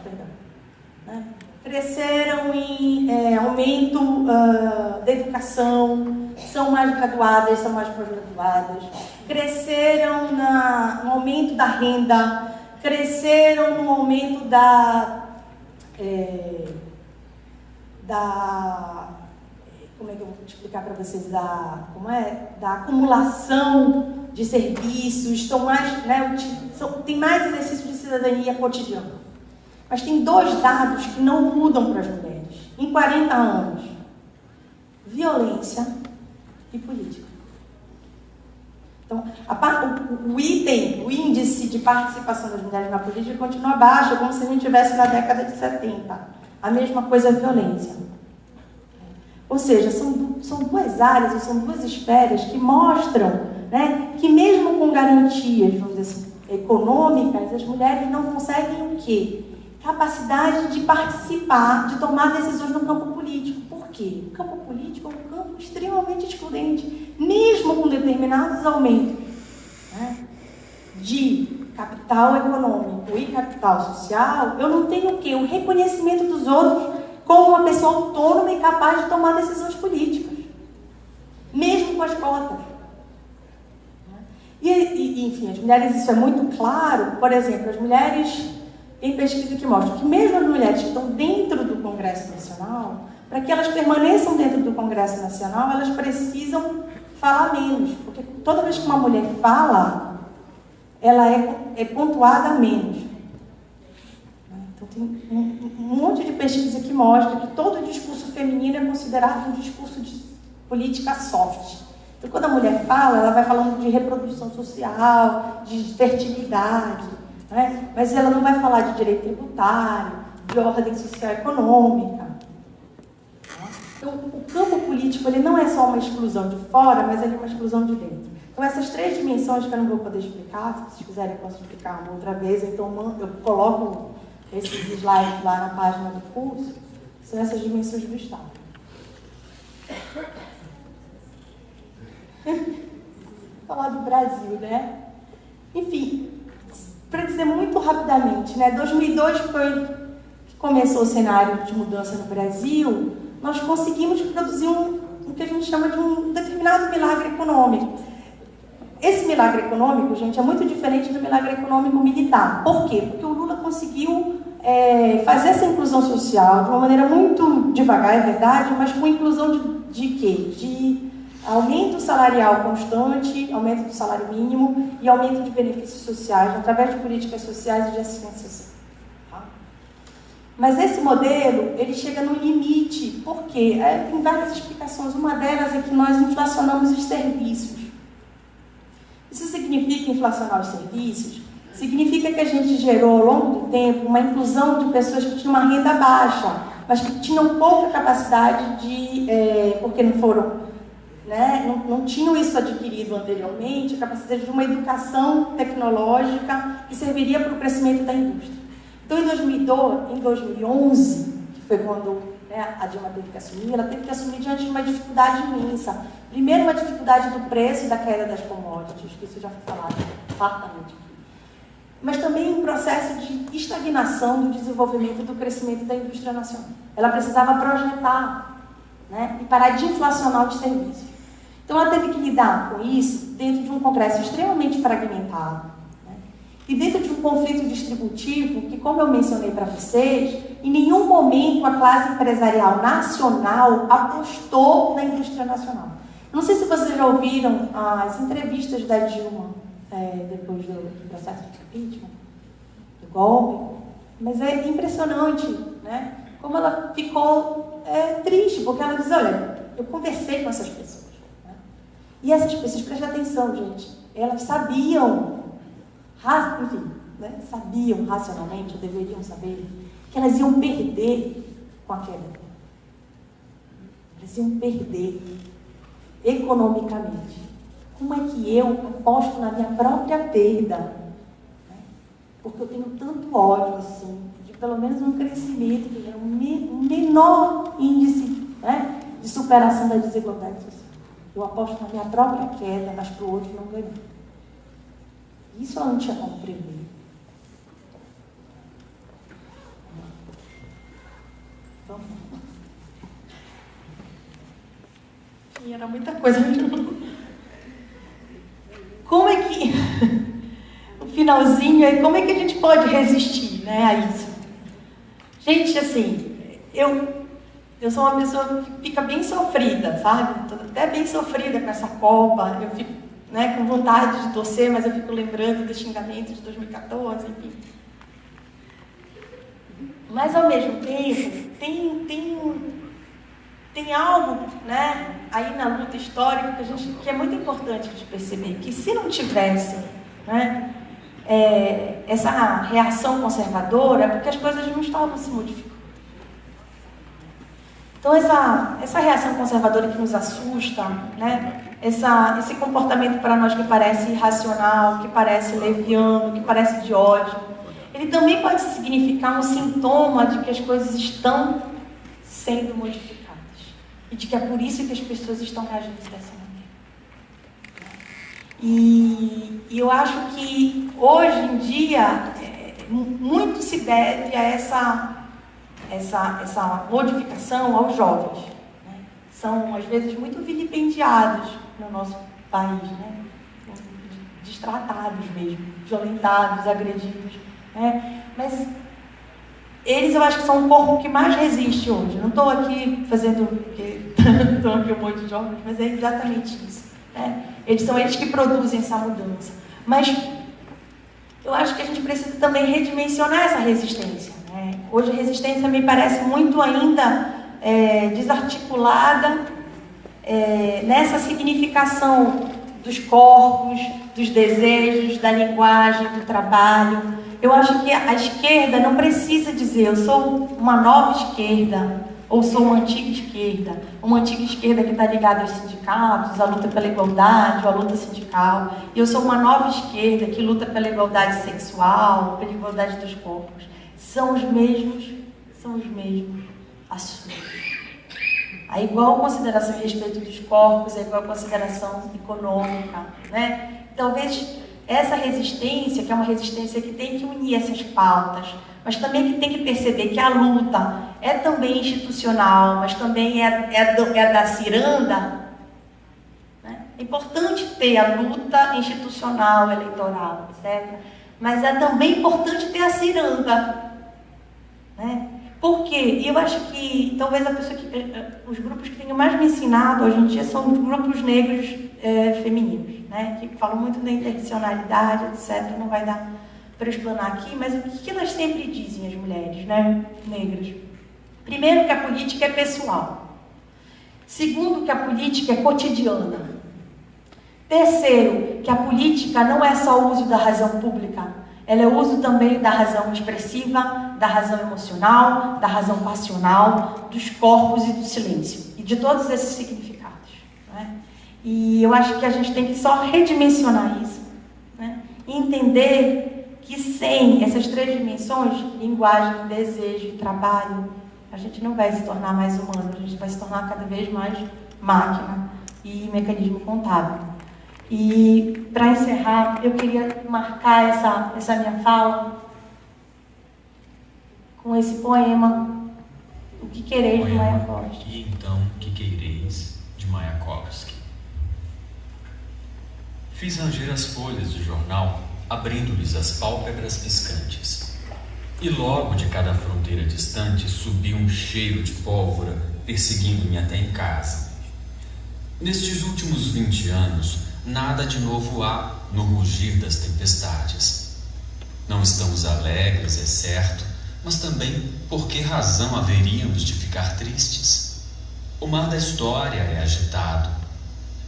Né? Cresceram em aumento da educação, são mais graduadas, são mais pós-graduadas, cresceram no aumento da renda, cresceram no aumento como é que eu vou explicar para vocês, da acumulação de serviços, estão mais, né, tem mais exercício de cidadania cotidiana. Mas tem 2 dados que não mudam para as mulheres em 40 anos: violência e política. Então, o índice de participação das mulheres na política continua baixo, como se a gente estivesse na década de 70. A mesma coisa a violência. Ou seja, são 2 áreas, ou são 2 esferas que mostram, né, que mesmo com garantias, vamos dizer assim, econômicas, as mulheres não conseguem o quê? Capacidade de participar, de tomar decisões no campo político. Por quê? O campo político é um campo extremamente excludente, mesmo com determinados aumentos, né, de capital econômico e capital social. Eu não tenho o quê? O reconhecimento dos outros como uma pessoa autônoma e capaz de tomar decisões políticas, mesmo com as cotas. E enfim, as mulheres, isso é muito claro. Por exemplo, as mulheres... Tem pesquisa que mostra que mesmo as mulheres que estão dentro do Congresso Nacional, para que elas permaneçam dentro do Congresso Nacional, elas precisam falar menos. Porque toda vez que uma mulher fala, ela é pontuada menos. Então um monte de pesquisa que mostra que todo discurso feminino é considerado um discurso de política soft. Então, quando a mulher fala, ela vai falando de reprodução social, de fertilidade, né? Mas ela não vai falar de direito tributário, de ordem social e econômica. Então, o campo político ele não é só uma exclusão de fora, mas ele é uma exclusão de dentro. Então, essas três dimensões que eu não vou poder explicar, se vocês quiserem eu posso explicar uma outra vez, então eu coloco esses slides lá na página do curso, são essas dimensões do Estado. Falar do Brasil, né? Enfim, para dizer muito rapidamente, né? 2002 foi que começou o cenário de mudança no Brasil. Nós conseguimos produzir o que a gente chama de um determinado milagre econômico. Esse milagre econômico, gente, é muito diferente do milagre econômico militar. Por quê? Porque o Lula conseguiu fazer essa inclusão social de uma maneira muito devagar, é verdade, mas com inclusão de quê? De aumento salarial constante, aumento do salário mínimo e aumento de benefícios sociais, através de políticas sociais e de assistência social. Tá? Mas esse modelo, ele chega no limite, por quê? Tem várias explicações. Uma delas é que nós inflacionamos os serviços. Isso significa inflacionar os serviços? Significa que a gente gerou, ao longo do tempo, uma inclusão de pessoas que tinham uma renda baixa, mas que tinham pouca capacidade porque não foram... Né? Não tinham isso adquirido anteriormente, a capacidade de uma educação tecnológica que serviria para o crescimento da indústria. Então, em 2011, que foi quando a Dilma teve que assumir, ela teve que assumir diante de uma dificuldade imensa. Primeiro, uma dificuldade do preço e da queda das commodities, que isso já foi falado fartamente. Mas também um processo de estagnação do desenvolvimento e do crescimento da indústria nacional. Ela precisava projetar, né, e parar de inflacionar os serviços. Então, ela teve que lidar com isso dentro de um Congresso extremamente fragmentado, né? E dentro de um conflito distributivo que, como eu mencionei para vocês, em nenhum momento a classe empresarial nacional apostou na indústria nacional. Não sei se vocês já ouviram as entrevistas da Dilma depois do processo de impeachment, do golpe, mas é impressionante, né? Como ela ficou triste, porque ela diz, olha, eu conversei com essas pessoas. E essas pessoas, prestem atenção, gente, elas sabiam, enfim, né, sabiam racionalmente, ou deveriam saber, que elas iam perder com a queda. Elas iam perder economicamente. Como é que eu aposto na minha própria perda? Né? Porque eu tenho tanto ódio, assim, de pelo menos um crescimento, que é um menor índice, né, de superação da desigualdade social. Eu aposto na minha própria queda, mas para o outro não ganhou. Isso ela não tinha como prever. Vamos lá. E era muita coisa. Como é que... o finalzinho aí, como é que a gente pode resistir, né, a isso? Gente, assim, eu sou uma pessoa que fica bem sofrida, sabe? Estou até bem sofrida com essa Copa. Eu fico, né, com vontade de torcer, mas eu fico lembrando dos xingamentos de 2014, enfim. Mas, ao mesmo tempo, tem algo, né, aí na luta histórica que é muito importante de perceber, que se não tivesse, né, essa reação conservadora, é porque as coisas não estavam se modificando. Então, essa reação conservadora que nos assusta, né? Esse comportamento para nós que parece irracional, que parece leviano, que parece de ódio, ele também pode significar um sintoma de que as coisas estão sendo modificadas. E de que é por isso que as pessoas estão reagindo dessa maneira. E eu acho que, hoje em dia, muito se deve a essa modificação aos jovens, né? São, às vezes, muito vilipendiados no nosso país, né? Destratados mesmo, violentados, agredidos, né? Mas eles, eu acho que são um corpo que mais resiste hoje. Não estou aqui fazendo porque estão aqui um monte de jovens, mas é exatamente isso, né? São eles que produzem essa mudança. Mas eu acho que a gente precisa também redimensionar essa resistência. Hoje a resistência me parece muito ainda desarticulada nessa significação dos corpos, dos desejos, da linguagem, do trabalho. Eu acho que a esquerda não precisa dizer eu sou uma nova esquerda ou sou uma antiga esquerda que está ligada aos sindicatos, à luta pela igualdade, à luta sindical. E eu sou uma nova esquerda que luta pela igualdade sexual, pela igualdade dos corpos. São os mesmos assuntos. A igual consideração a respeito dos corpos, a igual consideração econômica, né? Talvez essa resistência, que é uma resistência que tem que unir essas pautas, mas também que tem que perceber que a luta é também institucional, mas também é da ciranda, né? É importante ter a luta institucional, eleitoral, etc. Mas é também importante ter a ciranda, né? Por quê? Eu acho que talvez os grupos que tenham mais me ensinado hoje em dia são os grupos negros femininos, né? Que falam muito da interseccionalidade, etc. Não vai dar para explanar aqui, mas o que elas sempre dizem, as mulheres, né, negras? Primeiro, que a política é pessoal. Segundo, que a política é cotidiana. Terceiro, que a política não é só o uso da razão pública, ela é o uso também da razão expressiva, da razão emocional, da razão passional, dos corpos e do silêncio, e de todos esses significados, né? E eu acho que a gente tem que só redimensionar isso, né? E entender que sem essas três dimensões, linguagem, desejo e trabalho, a gente não vai se tornar mais humano, a gente vai se tornar cada vez mais máquina e mecanismo contábil. E, para encerrar, eu queria marcar essa minha fala com esse poema, O que Quereis, de Mayakovsky. E então, que queireis, de Mayakovsky. Fiz ranger as folhas de jornal, abrindo-lhes as pálpebras piscantes. E logo de cada fronteira distante subiu um cheiro de pólvora, perseguindo-me até em casa. Nestes últimos 20 anos, nada de novo há no rugir das tempestades. Não estamos alegres, é certo, mas também por que razão haveríamos de ficar tristes? O mar da história é agitado.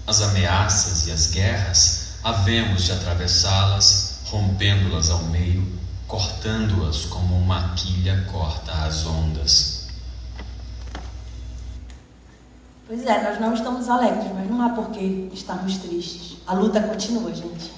As ameaças e as guerras havemos de atravessá-las, rompendo-las ao meio, cortando-as como uma quilha corta as ondas. Pois é, nós não estamos alegres, mas não há por que estarmos tristes. A luta continua, gente.